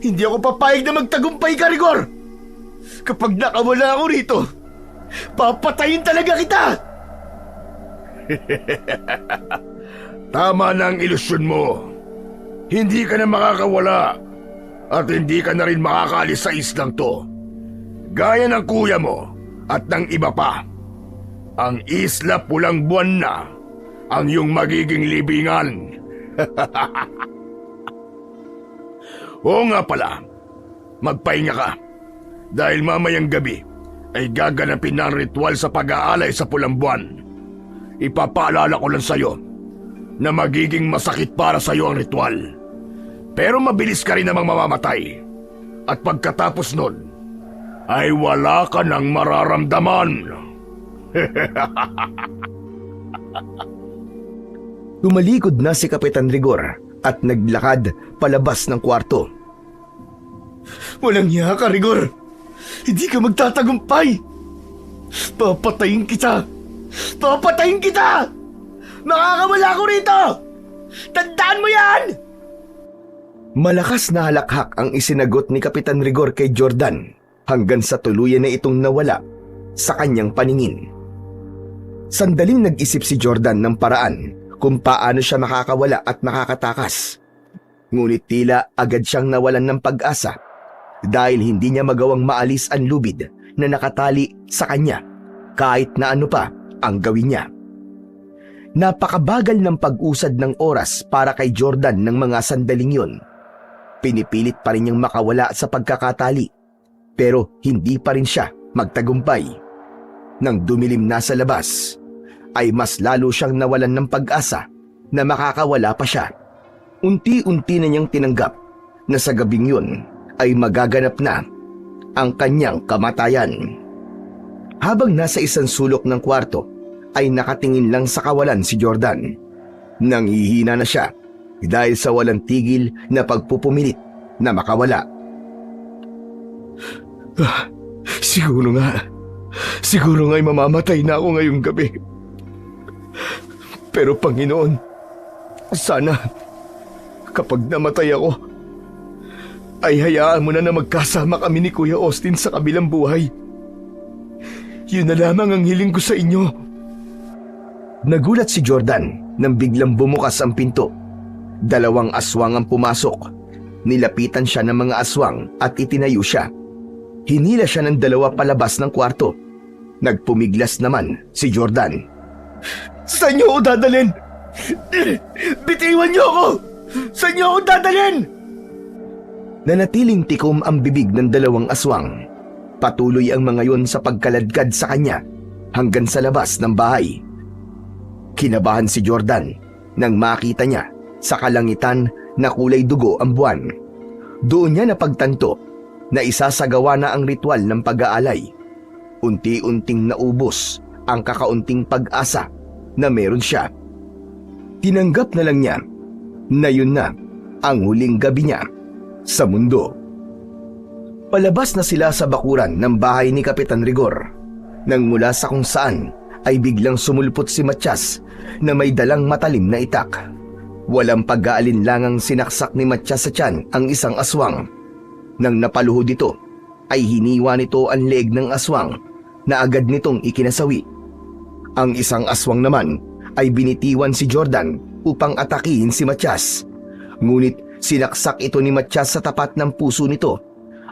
Hindi ako papayag na magtagumpay ka, Rigor! Kapag nakawala ako rito, papatayin talaga kita! Tama na ang ilusyon mo. Hindi ka na makakawala at hindi ka na rin makakaalis sa islang to. Gaya ng kuya mo at ng iba pa. Ang Isla Pulang Buwan na ang iyong magiging libingan. Oo nga pala, magpahinga ka. Dahil mamayang gabi ay gaganapin na ang ritual sa pag-aalay sa Pulang Buwan. Ipapaalala ko lang sa'yo na magiging masakit para sa'yo ang ritual. Pero mabilis ka rin namang mamamatay. At pagkatapos nun, ay wala ka nang mararamdaman. Tumalikod na si Kapitan Rigor at naglakad palabas ng kwarto. Walang hiya ka, Rigor! Hindi ka magtatagumpay! Papatayin kita! Papatayin kita! Makakawala ko rito! Tandaan mo yan! Malakas na halakhak ang isinagot ni Kapitan Rigor kay Jordan hanggang sa tuluyan na itong nawala sa kanyang paningin. Sandaling nag-isip si Jordan ng paraan kung paano siya makakawala at makakatakas. Ngunit tila agad siyang nawalan ng pag-asa dahil hindi niya magawang maalis ang lubid na nakatali sa kanya kahit na ano pa ang gawin niya. Napakabagal ng pag-usad ng oras para kay Jordan ng mga sandaling yun. Pinipilit pa rin niyang makawala sa pagkakatali pero hindi pa rin siya magtagumpay. Nang dumilim na sa labas, ay mas lalo siyang nawalan ng pag-asa na makakawala pa siya. Unti-unti na niyang tinanggap na sa gabing yun ay magaganap na ang kanyang kamatayan. Habang nasa isang sulok ng kwarto, ay nakatingin lang sa kawalan si Jordan. Nanghihina na siya dahil sa walang tigil na pagpupumilit na makawala. Siguro nga'y mamamatay na ako ngayong gabi. Pero Panginoon, sana kapag namatay ako, ay hayaan mo na magkasama kami ni Kuya Austin sa kabilang buhay. Yun na lamang ang hiling ko sa inyo. Nagulat si Jordan nang biglang bumukas ang pinto. 2 aswang ang pumasok. Nilapitan siya ng mga aswang at itinayo siya. Hinila siya ng 2 palabas ng kwarto. Nagpumiglas naman si Jordan. Saan niyo ako dadalhin? Bitiwan niyo ako! Saan niyo ako dadalhin? Nanatiling tikom ang bibig ng 2 aswang. Patuloy ang mga yon sa pagkaladkad sa kanya hanggang sa labas ng bahay. Kinabahan si Jordan nang makita niya sa kalangitan na kulay dugo ang buwan. Doon niya napagtanto na isasagawa na ang ritual ng pag-aalay. Unti-unting naubos ang kakaunting pag-asa na meron siya. Tinanggap na lang niya na yun na ang huling gabi niya sa mundo. Palabas na sila sa bakuran ng bahay ni Kapitan Rigor. Nang mula sa kung saan ay biglang sumulpot si Matyas na may dalang matalim na itak. Walang pag-aalinlangang sinaksak ni Matyas sa tiyan ang isang aswang. Nang napaluhod ito, ay hiniwa nito ang leeg ng aswang na agad nitong ikinasawi. Ang isang aswang naman ay binitiwan si Jordan upang atakihin si Matyas. Ngunit sinaksak ito ni Matyas sa tapat ng puso nito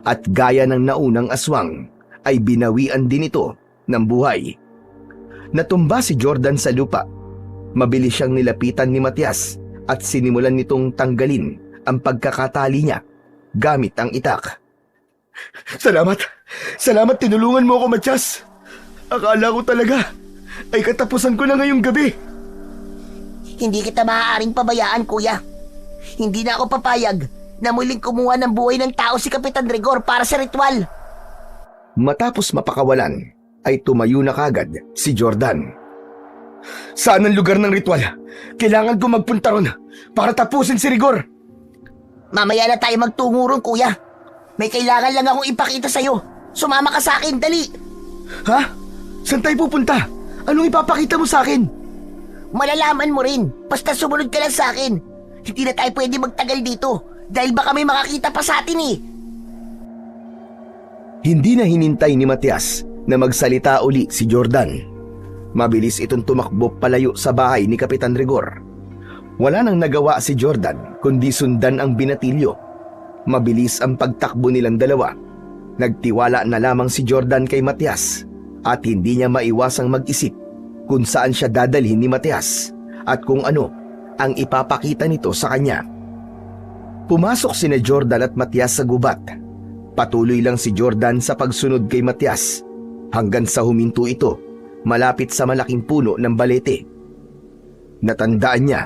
at gaya ng naunang aswang ay binawian din ito ng buhay. Natumba si Jordan sa lupa. Mabilis siyang nilapitan ni Matyas at sinimulan nitong tanggalin ang pagkakatali niya gamit ang itak. Salamat! Salamat, tinulungan mo ako, Matyas! Akala ko talaga ay katapusan ko na ngayong gabi. Hindi kita maaaring pabayaan, kuya. Hindi na ako papayag na muling kumuha ng buhay ng tao si Kapitan Rigor para sa ritual. Matapos mapakawalan, ay tumayo na kagad si Jordan. Saan ang lugar ng ritual? Kailangan ko magpunta ron para tapusin si Rigor. Mamaya na tayo magtungo ron, kuya. May kailangan lang akong ipakita sa'yo. Sumama ka sa akin, dali. Ha? Saan tayo pupunta? Anong ipapakita mo sa akin? Malalaman mo rin. Basta sumunod ka lang sa akin. Hindi na tayo pwede magtagal dito dahil baka may makakita pa sa atin eh. Hindi na hinintay ni Matyas na magsalita uli si Jordan. Mabilis itong tumakbo palayo sa bahay ni Kapitan Rigor. Wala nang nagawa si Jordan kundi sundan ang binatilyo. Mabilis ang pagtakbo nilang dalawa. Nagtiwala na lamang si Jordan kay Matyas at hindi niya maiwasang mag-isip kung saan siya dadalhin ni Matyas at kung ano ang ipapakita nito sa kanya. Pumasok sina Jordan at Matyas sa gubat. Patuloy lang si Jordan sa pagsunod kay Matyas hanggang sa huminto ito malapit sa malaking puno ng balete. Natandaan niya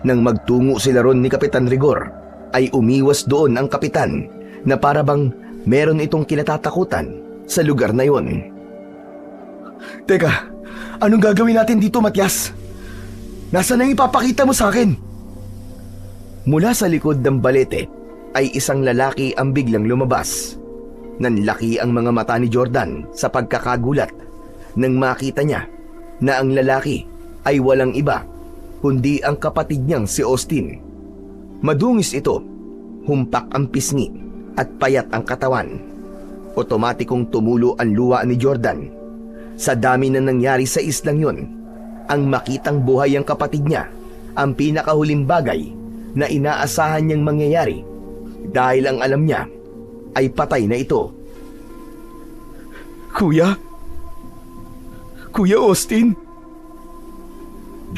nang magtungo sila ron ni Kapitan Rigor ay umiwas doon ang kapitan na para bang meron itong kinatatakutan sa lugar na yon. Teka, anong gagawin natin dito, Matyas? Nasaan ang ipapakita mo sa akin? Mula sa likod ng balete ay isang lalaki ang biglang lumabas. Nanlaki ang mga mata ni Jordan sa pagkakagulat nang makita niya na ang lalaki ay walang iba kundi ang kapatid niyang si Austin. Madungis ito, humpak ang pisngi at payat ang katawan. Otomatikong tumulo ang luha ni Jordan. Sa dami na nangyari sa islang yon, ang makitang buhay ang kapatid niya ang pinakahuling bagay na inaasahan niyang mangyayari dahil ang alam niya ay patay na ito. Kuya? Kuya Austin?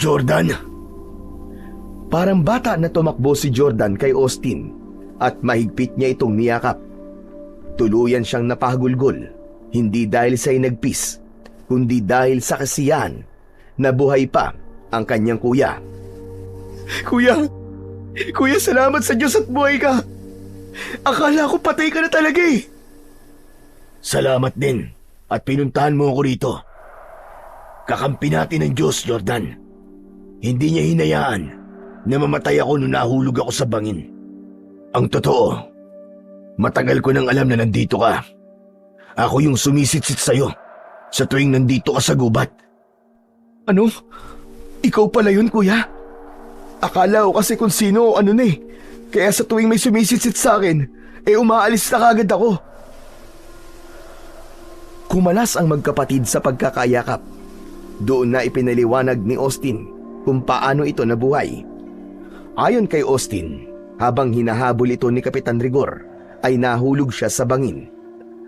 Jordan? Parang bata na tumakbo si Jordan kay Austin at mahigpit niya itong niyakap. Tuluyan siyang napahagulgol, hindi dahil sa inagpis, kundi dahil sa kasiyahan na buhay pa ang kanyang kuya. Kuya! Kuya, salamat sa Diyos at buhay ka! Akala ko patay ka na talaga eh! Salamat din at pinuntahan mo ako rito. Kakampi natin ng Diyos, Jordan. Hindi niya hinayaan na mamatay ako nung nahulog ako sa bangin. Ang totoo, matagal ko nang alam na nandito ka. Ako yung sumisitsit sa'yo sa tuwing nandito ka sa gubat. Ano? Ikaw pala yun, kuya? Akala ko kasi kung sino o ano na eh. Kaya sa tuwing may sumisitsit sa akin, umaalis na kagad ako. Kumalas ang magkapatid sa Ayon kay Austin, habang hinahabol ito ni Kapitan Rigor, ay nahulog siya sa bangin.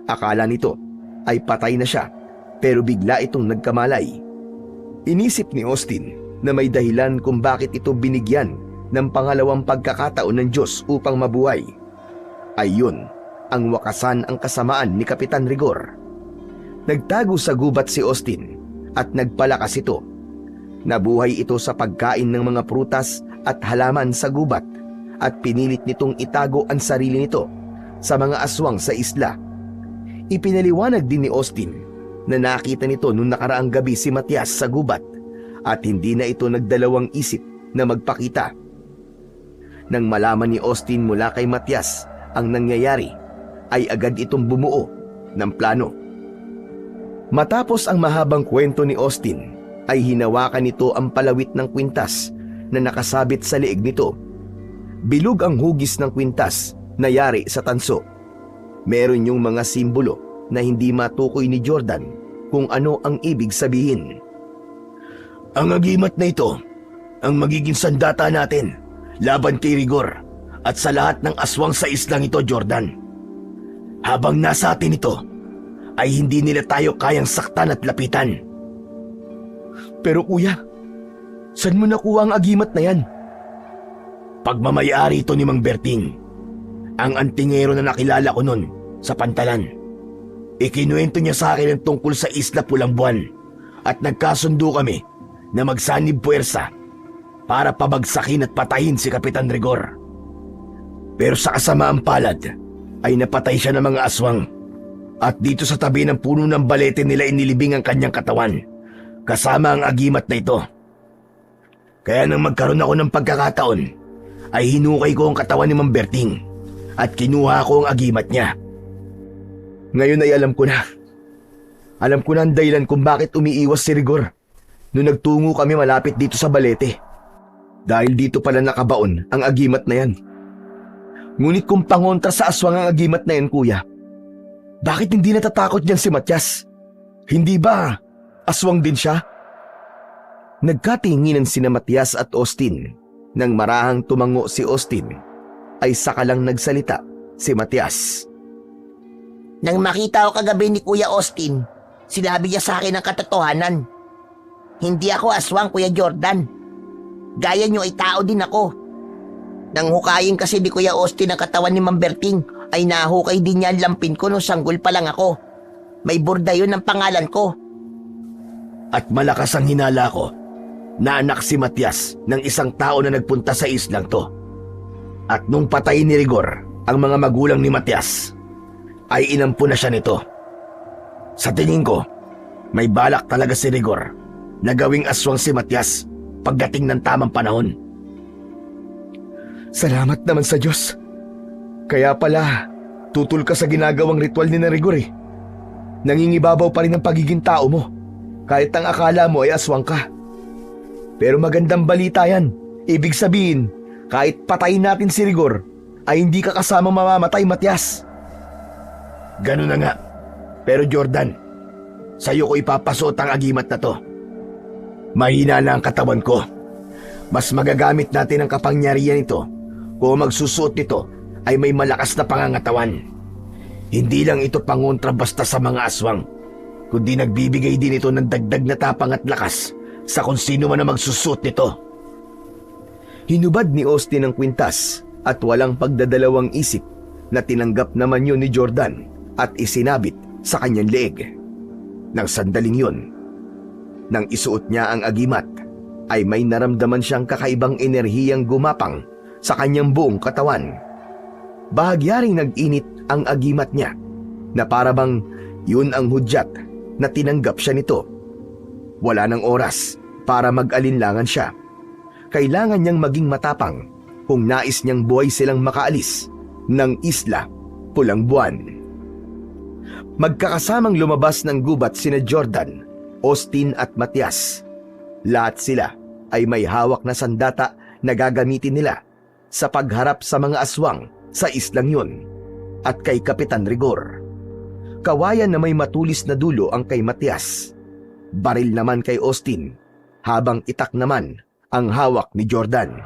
Akala nito ay patay na siya, pero bigla itong nagkamalay. Inisip ni Austin na may dahilan kung bakit ito binigyan ng pangalawang pagkakataon ng Diyos upang mabuhay. Ayun ang wakasan ang kasamaan ni Kapitan Rigor. Nagtago sa gubat si Austin at nagpalakas ito. Nabuhay ito sa pagkain ng mga prutas at halaman sa gubat at pinilit nitong itago ang sarili nito sa mga aswang sa isla. Ipinaliwanag din ni Austin na nakita nito noong nakaraang gabi si Matias sa gubat at hindi na ito nagdalawang isip na magpakita. Nang malaman ni Austin mula kay Matias ang nangyayari, ay agad itong bumuo ng plano. Matapos ang mahabang kwento ni Austin, ay hinawakan nito ang palawit ng kwintas na nakasabit sa leeg nito. Bilog ang hugis ng kwintas na yari sa tanso. Meron yung mga simbolo na hindi matukoy ni Jordan kung ano ang ibig sabihin. Ang agimat na ito ang magiging sandata natin laban kay Rigor at sa lahat ng aswang sa islang ito, Jordan. Habang nasa atin ito, ay hindi nila tayo kayang saktan at lapitan. Pero kuya, saan mo nakuha ang agimat na yan? Pagmamayari ito ni Mang Berting, ang antingero na nakilala ko nun sa Pantalan. Ikinuwento niya sa akin ang tungkol sa Isla Pulang Buwan at nagkasundo kami na magsanib puwersa para pabagsakin at patayin si Kapitan Rigor. Pero sa kasamaang palad ay napatay siya ng mga aswang at dito sa tabi ng puno ng balete nila inilibing ang kanyang katawan kasama ang agimat na ito. Kaya nang magkaroon ako ng pagkakataon ay hinukay ko ang katawan ni Mang Berting at kinuha ko ang agimat niya. Ngayon ay alam ko na. Alam ko na ang dahilan kung bakit umiiwas si Rigor nung nagtungo kami malapit dito sa balete. Dahil dito pala nakabaon ang agimat na yan. Ngunit kung pangontra sa aswang ang agimat na yan, kuya, bakit hindi natatakot niyan si Matias? Hindi ba aswang din siya? Nagkatinginan sina Matias at Austin. Nang marahang tumango si Austin, ay saka lang nagsalita si Matias. Nang makita ko kagabi ni Kuya Austin, sinabi niya sa akin ang katotohanan. Hindi ako aswang, Kuya Jordan. Gaya niyo ay tao din ako. Nang hukayin kasi ni Kuya Austin ang katawan ni Mang Berting, ay nahukay din niya ang lampin ko nung sanggol pa lang ako. May burda yun ang pangalan ko. At malakas ang hinala ko na anak si Matias ng isang tao na nagpunta sa islang to. At nung patayin ni Rigor ang mga magulang ni Matias, ay inampu na siya nito. Sa tingin ko, may balak talaga si Rigor na gawing aswang si Matias pagdating ng tamang panahon. Salamat naman sa Diyos. Kaya pala, tutul ka sa ginagawang ritual ni Rigor eh. Nangingibabaw pa rin ang pagiging tao mo, kahit ang akala mo ay aswang ka. Pero magandang balita yan. Ibig sabihin, kahit patayin natin si Rigor, ay hindi ka kasamang mamamatay, Matias. Ganun na nga. Pero Jordan, sa'yo ko ipapasuot ang agimat na to. Mahina na ang katawan ko. Mas magagamit natin ang kapangyarihan ito kung magsusuot nito ay may malakas na pangangatawan. Hindi lang ito pangontra basta sa mga aswang, kundi nagbibigay din ito ng dagdag na tapang at lakas sa kung sino man ang magsusuot nito. Hinubad ni Austin ang kwintas at walang pagdadalawang isip na tinanggap naman yun ni Jordan at isinabit sa kanyang leeg. Nang sandaling yun, nang isuot niya ang agimat, ay may naramdaman siyang kakaibang enerhiyang gumapang sa kanyang buong katawan. Bahagyaring nag-init ang agimat niya na parabang yun ang hudyat na tinanggap siya nito. Wala nang oras para mag-alinlangan siya. Kailangan niyang maging matapang kung nais niyang buhay silang makaalis ng Isla Pulang Buwan. Magkakasamang lumabas ng gubat sina Jordan, Austin at Matias. Lahat sila ay may hawak na sandata na gagamitin nila sa pagharap sa mga aswang sa islang yun at kay Kapitan Rigor. Kawayan na may matulis na dulo ang kay Matias. Baril naman kay Austin, habang itak naman ang hawak ni Jordan.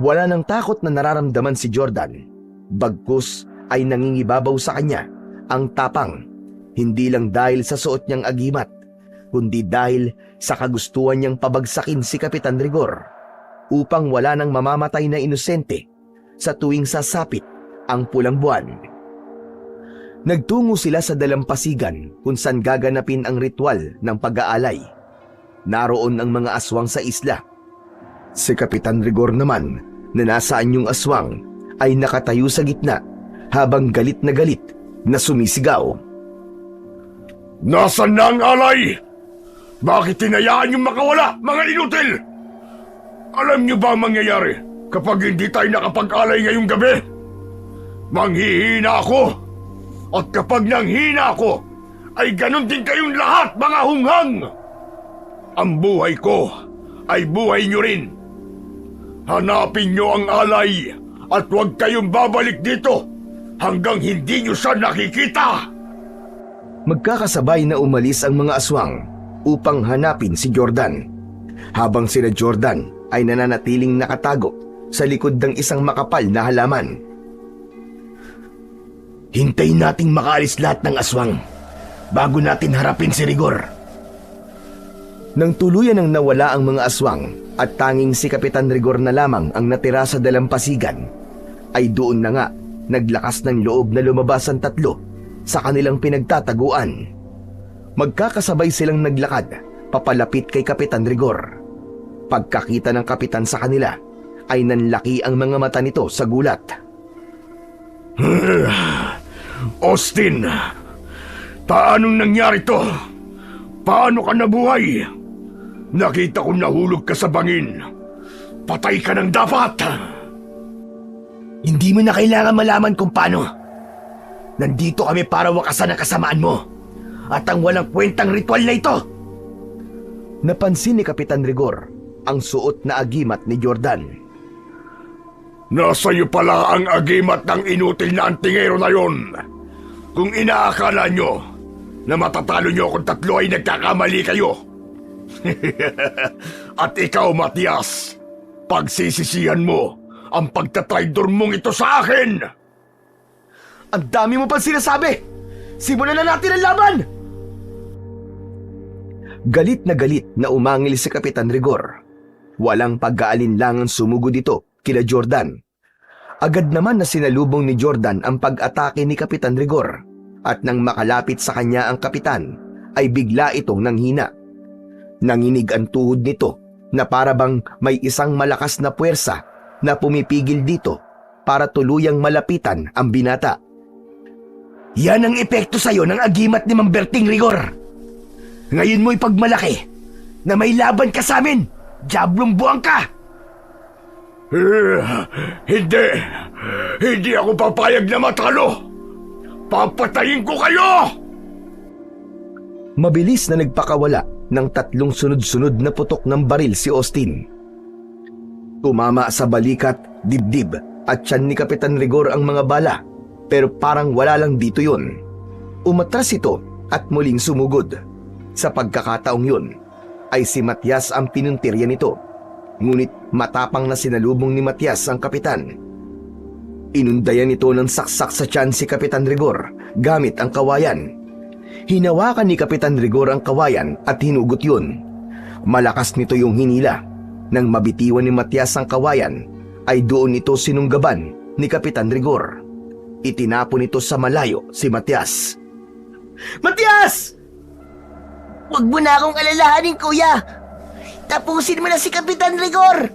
Wala nang takot na nararamdaman si Jordan. Bagkus ay nangingibabaw sa kanya ang tapang, hindi lang dahil sa suot niyang agimat, kundi dahil sa kagustuhan niyang pabagsakin si Kapitan Rigor upang wala nang mamamatay na inosente sa tuwing sasapit ang pulang buwan. Nagtungo sila sa dalampasigan kung saan gaganapin ang ritual ng pag-aalay. Naroon ang mga aswang sa isla. Si Kapitan Rigor naman na nasa anyong aswang ay nakatayo sa gitna habang galit na sumisigaw. Nasaan na ang alay? Bakit tinayaan yung makawala, mga inutil? Alam niyo ba ang mangyayari kapag hindi tayo nakapag-alay ngayong gabi? Manghihina ako. At kapag nanghina ako, ay ganun din kayong lahat, mga hunghang. Ang buhay ko ay buhay niyo rin. Hanapin niyo ang alay at huwag kayong babalik dito hanggang hindi niyo siya nakikita. Magkakasabay na umalis ang mga aswang upang hanapin si Jordan, habang sina Jordan ay nananatiling nakatago sa likod ng isang makapal na halaman. Hintayin nating makaalis lahat ng aswang bago natin harapin si Rigor. Nang tuluyan ang nawala ang mga aswang at tanging si Kapitan Rigor na lamang ang natira sa dalampasigan, ay doon na nga naglakas ng loob na lumabas ang tatlo sa kanilang pinagtataguan. Magkakasabay silang naglakad papalapit kay Kapitan Rigor. Pagkakita ng kapitan sa kanila ay nanlaki ang mga mata nito sa gulat. Austin, paanong nangyari to? Paano ka nabuhay? Nakita ko nahulog ka sa bangin. Patay ka ng dapat. Hindi mo na kailangan malaman kung paano. Nandito kami para wakasan ang kasamaan mo at ang walang kwentang ritual na ito. Napansin ni Kapitan Rigor ang suot na agimat ni Jordan. Nasa iyo pala ang agimat ng inutil na antingero na yon. Kung inaakala nyo na matatalo nyo kung tatlo ay nagkakamali kayo. At ikaw, Matias, pagsisisihan mo ang pagtatraidor mong ito sa akin. Ang dami mo pang sinasabi! Simulan na natin ang laban! Galit na umangil si Kapitan Rigor. Walang pag-aalinlangang sumugod ito kila Jordan. Agad naman na sinalubong ni Jordan ang pag-atake ni Kapitan Rigor, at nang makalapit sa kanya ang kapitan ay bigla itong nanghina. Nanginig ang tuhod nito na para bang may isang malakas na puwersa na pumipigil dito para tuluyang malapitan ang binata. Yan ang epekto sa'yo ng agimat ni Mang Berting Rigor. Ngayon mo ipagmalaki na may laban ka sa amin, Diablong buwang ka! Hindi ako papayag na matalo. Papatayin ko kayo! Mabilis na nagpakawala ng 3 sunod-sunod na putok ng baril si Austin. Tumama sa balikat, dibdib at tiyan ni Kapitan Rigor ang mga bala, pero parang wala lang dito yun. Umatras ito at muling sumugod. Sa pagkakataong yun ay si Matias ang pinuntirya nito, ngunit matapang na sinalubong ni Matias ang kapitan. Inundayan nito ng saksak sa tiyan si Kapitan Rigor gamit ang kawayan. Hinawakan ni Kapitan Rigor ang kawayan at hinugot yun. Malakas nito yung hinila. Nang mabitiwan ni Matias ang kawayan, ay doon ito sinunggaban ni Kapitan Rigor. Itinapon nito sa malayo si Matias. Matias! Huwag mo na akong alalahanin, kuya. Tapusin mo na si Kapitan Rigor.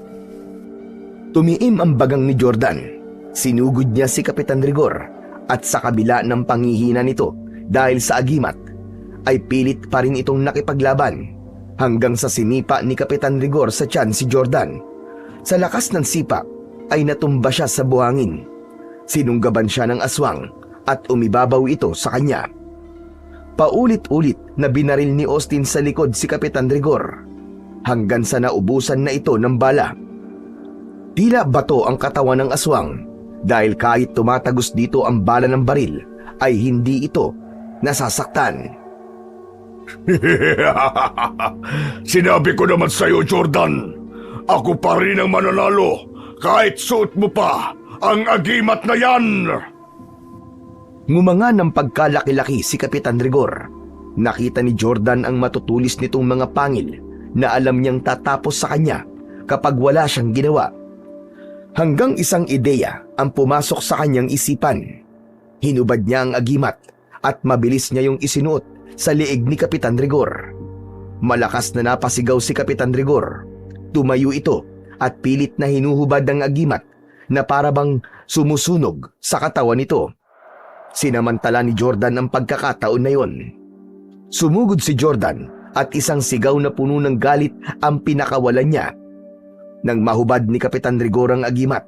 Tumiim ang bagang ni Jordan. Sinugod niya si Kapitan Rigor at sa kabila ng panghihina nito dahil sa agimat, ay pilit pa rin itong nakipaglaban hanggang sa sinipa ni Kapitan Rigor sa tiyan si Jordan. Sa lakas ng sipa ay natumba siya sa buhangin. Sinunggaban siya ng aswang at umibabaw ito sa kanya. Paulit-ulit na binaril ni Austin sa likod si Kapitan Rigor hanggang sa naubusan na ito ng bala. Tila bato ang katawan ng aswang dahil kahit tumatagos dito ang bala ng baril ay hindi ito nasasaktan. Sinabi ko naman sa'yo, Jordan, ako pa rin ang mananalo kahit suot mo pa ang agimat na yan! Ngumanga ng pagkalaki-laki si Kapitan Rigor. Nakita ni Jordan ang matutulis nitong mga pangil na alam niyang tatapos sa kanya kapag wala siyang ginawa. Hanggang isang ideya ang pumasok sa kanyang isipan. Hinubad niya ang agimat at mabilis niya yung isinuot sa liig ni Kapitan Rigor. Malakas na napasigaw si Kapitan Rigor. Tumayo ito at pilit na hinuhubad ang agimat na parabang sumusunog sa katawan nito. Sinamantala ni Jordan ang pagkakataon na yon. Sumugod si Jordan at isang sigaw na puno ng galit ang pinakawalan niya. Nang mahubad ni Kapitan Rigor ang agimat,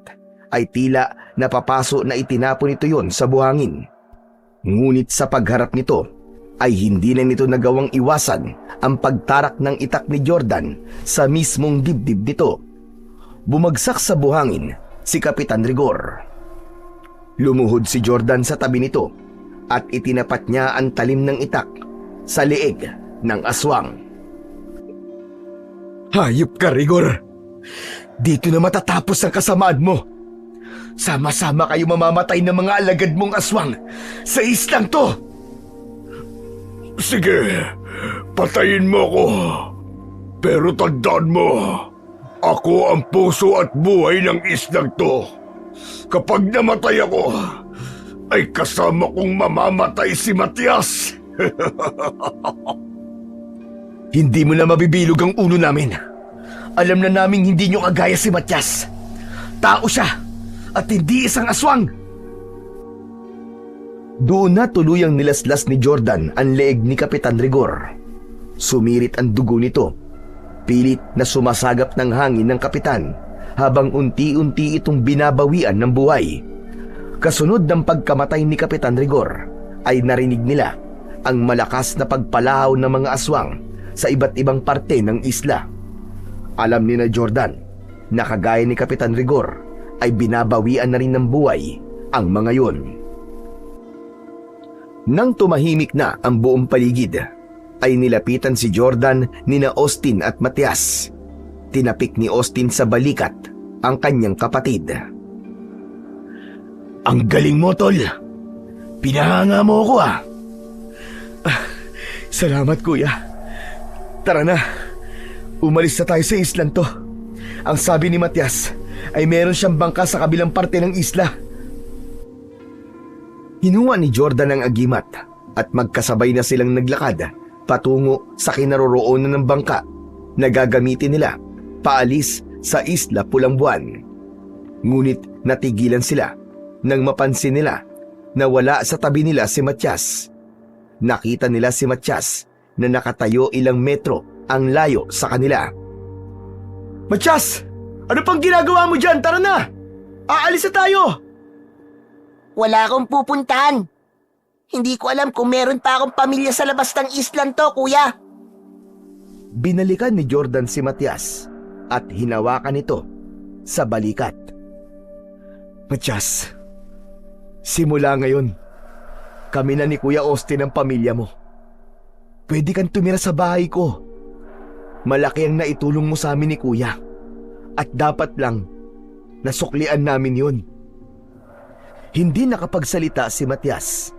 ay tila napapaso na itinapon ito yon sa buhangin. Ngunit sa pagharap nito, ay hindi na nito nagawang iwasan ang pagtarak ng itak ni Jordan sa mismong dibdib nito. Bumagsak sa buhangin si Kapitan Rigor. Lumuhod si Jordan sa tabi nito at itinapat niya ang talim ng itak sa leeg ng aswang. Hayop ka, Rigor! Dito na matatapos ang kasamaan mo. Sama-sama kayo mamamatay ng mga alagad mong aswang sa islang to. Sige, patayin mo ko. Pero tandaan mo, ako ang puso at buhay ng islang to. Kapag namatay ako, ay kasama kong mamamatay si Matias. Hindi mo na mabibilog ang ulo namin. Alam na naming hindi nyo kagaya si Matias. Tao siya at hindi isang aswang. Doon na tuluyang nilaslas ni Jordan ang leeg ni Kapitan Rigor. Sumirit ang dugo nito. Pilit na sumasagap ng hangin ng kapitan habang unti-unti itong binabawian ng buhay. Kasunod ng pagkamatay ni Kapitan Rigor ay narinig nila ang malakas na pagpalahaw ng mga aswang sa iba't ibang parte ng isla. Alam ni na Jordan na kagaya ni Kapitan Rigor ay binabawian na rin ng buhay ang mga yun. Nang tumahimik na ang buong paligid, ay nilapitan si Jordan nina Austin at Matias. Tinapik ni Austin sa balikat ang kanyang kapatid. Ang galing mo, tol. Pinahanga mo ako, ah. Salamat, kuya. Tara na. Umalis na tayo sa islang to. Ang sabi ni Matias ay meron siyang bangka sa kabilang parte ng isla. Hinuha ni Jordan ang agimat at magkasabay na silang naglakad patungo sa kinaroroonan ng bangka na gagamitin nila paalis sa Isla Pulang Buwan. Ngunit natigilan sila nang mapansin nila na wala sa tabi nila si Matias. Nakita nila si Matias na nakatayo ilang metro ang layo sa kanila. Matias! Ano pang ginagawa mo dyan? Tara na! Aalis na tayo! Wala akong pupuntahan. Hindi ko alam kung meron pa akong pamilya sa labas ng islang to, kuya. Binalikan ni Jordan si Matias at hinawakan ito sa balikat. Matias, simula ngayon, kami na ni Kuya Austin ang pamilya mo. Pwede kang tumira sa bahay ko. Malaki ang naitulong mo sa amin ni Kuya. At dapat lang, nasuklian namin yun. Hindi nakapagsalita si Matias.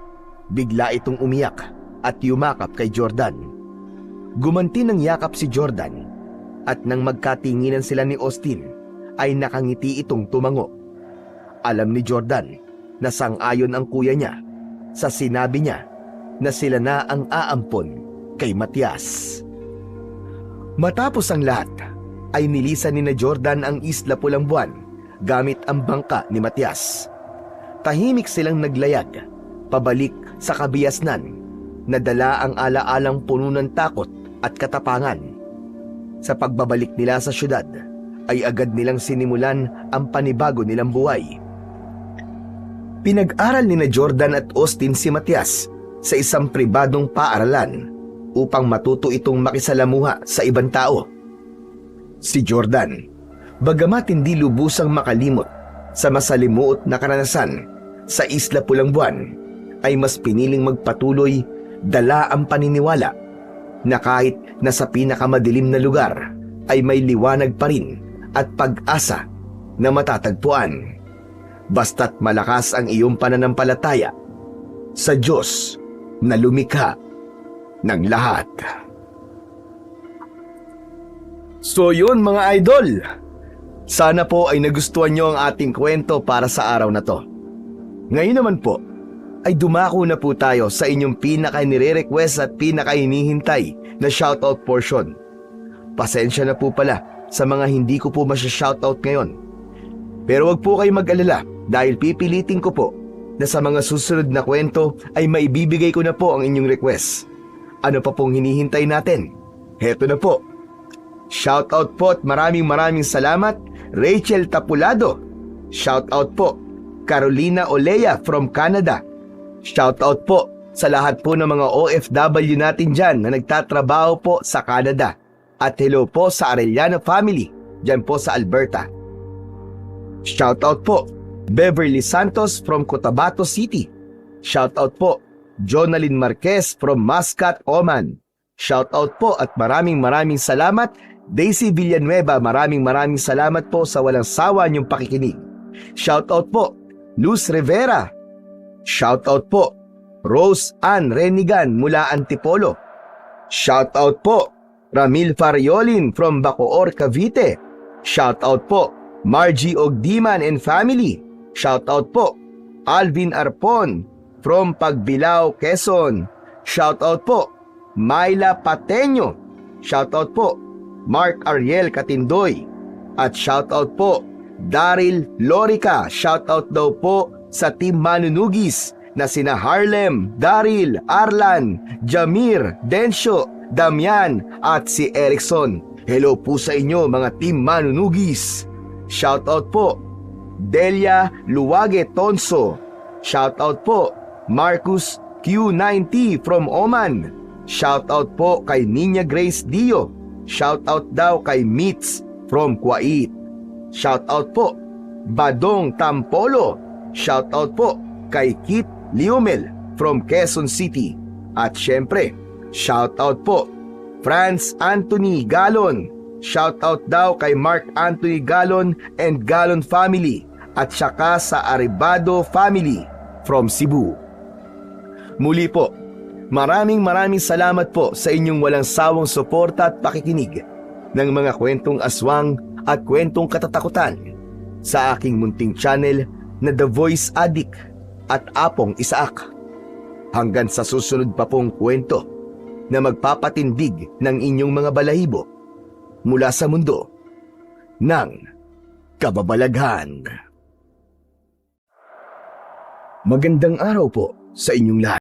Bigla itong umiyak at yumakap kay Jordan. Gumanti ng yakap si Jordan at nang magkatinginan sila ni Austin ay nakangiti itong tumango. Alam ni Jordan na sang-ayon ang kuya niya sa sinabi niya na sila na ang aampon kay Matias. Matapos ang lahat ay nilisan ni na Jordan ang Isla Pulang Buwan gamit ang bangka ni Matias. Tahimik silang naglayag pabalik sa kabiasnan na dala ang alaalang puno ng takot at katapangan. Sa pagbabalik nila sa syudad ay agad nilang sinimulan ang panibago nilang buhay. Pinag-aral ni na Jordan at Austin si Matias sa isang pribadong paaralan upang matuto itong makisalamuha sa ibang tao. Si Jordan, bagamat hindi lubusang makalimot sa masalimuot na karanasan sa Isla Pulang Buwan, ay mas piniling magpatuloy dala ang paniniwala na kahit nasa pinakamadilim na lugar ay may liwanag pa rin at pag-asa na matatagpuan. Basta't malakas ang iyong pananampalataya sa Diyos na lumikha ng lahat. So yun mga idol, sana po ay nagustuhan nyo ang ating kwento para sa araw na to. Ngayon naman po, ay dumako na po tayo sa inyong pinaka-nire-request at pinaka-hinihintay na shoutout portion. Pasensya na po pala sa mga hindi ko po masya-shoutout ngayon. Pero wag po kayo mag-alala dahil pipilitin ko po na sa mga susunod na kwento ay maibibigay ko na po ang inyong request. Ano pa pong hinihintay natin? Heto na po. Shoutout po at maraming salamat Rachel Tapulado. Shoutout po Carolina Olea from Canada. Shoutout po sa lahat po ng mga OFW natin dyan na nagtatrabaho po sa Canada. At hello po sa Arellano family dyan po sa Alberta. Shoutout po Beverly Santos from Cotabato City. Shoutout po Jonalyn Marquez from Muscat, Oman. Shoutout po at maraming salamat Daisy Villanueva. Maraming salamat po sa walang sawa niyong pakikinig. Shoutout po Luz Rivera. Shoutout po Rose Ann Renigan mula Antipolo. Shoutout po Ramil Fariolin from Bacoor, Cavite. Shoutout po Margie Ogdiman and family. Shoutout po Alvin Arpon from Pagbilao, Quezon. Shoutout po Myla Pateño. Shoutout po Mark Ariel Katindoy. At shoutout po Daryl Lorica. Shoutout daw po sa Team Manunugis na sina Harlem, Daryl, Arlan, Jamir, Densyo, Damian at si Erickson. Hello po sa inyo mga Team Manunugis. Shoutout po Delia Luwage Tonso. Shoutout po Marcus Q90 from Oman. Shoutout po kay Ninya Grace Dio. Shoutout daw kay Meets from Kuwait. Shoutout po Badong Tampolo. Shoutout po kay Kit Liumel from Quezon City. At syempre, shoutout po Franz Anthony Galon. Shoutout daw kay Mark Anthony Galon and Galon family at saka sa Aribado family from Cebu. Muli po, maraming salamat po sa inyong walang sawang suporta at pakikinig ng mga kwentong aswang at kwentong katatakutan sa aking munting channel na The Voice Addict at Apong Isaak. Hanggang sa susunod pa pong kwento na magpapatindig ng inyong mga balahibo mula sa mundo ng kababalaghan. Magandang araw po sa inyong lahat.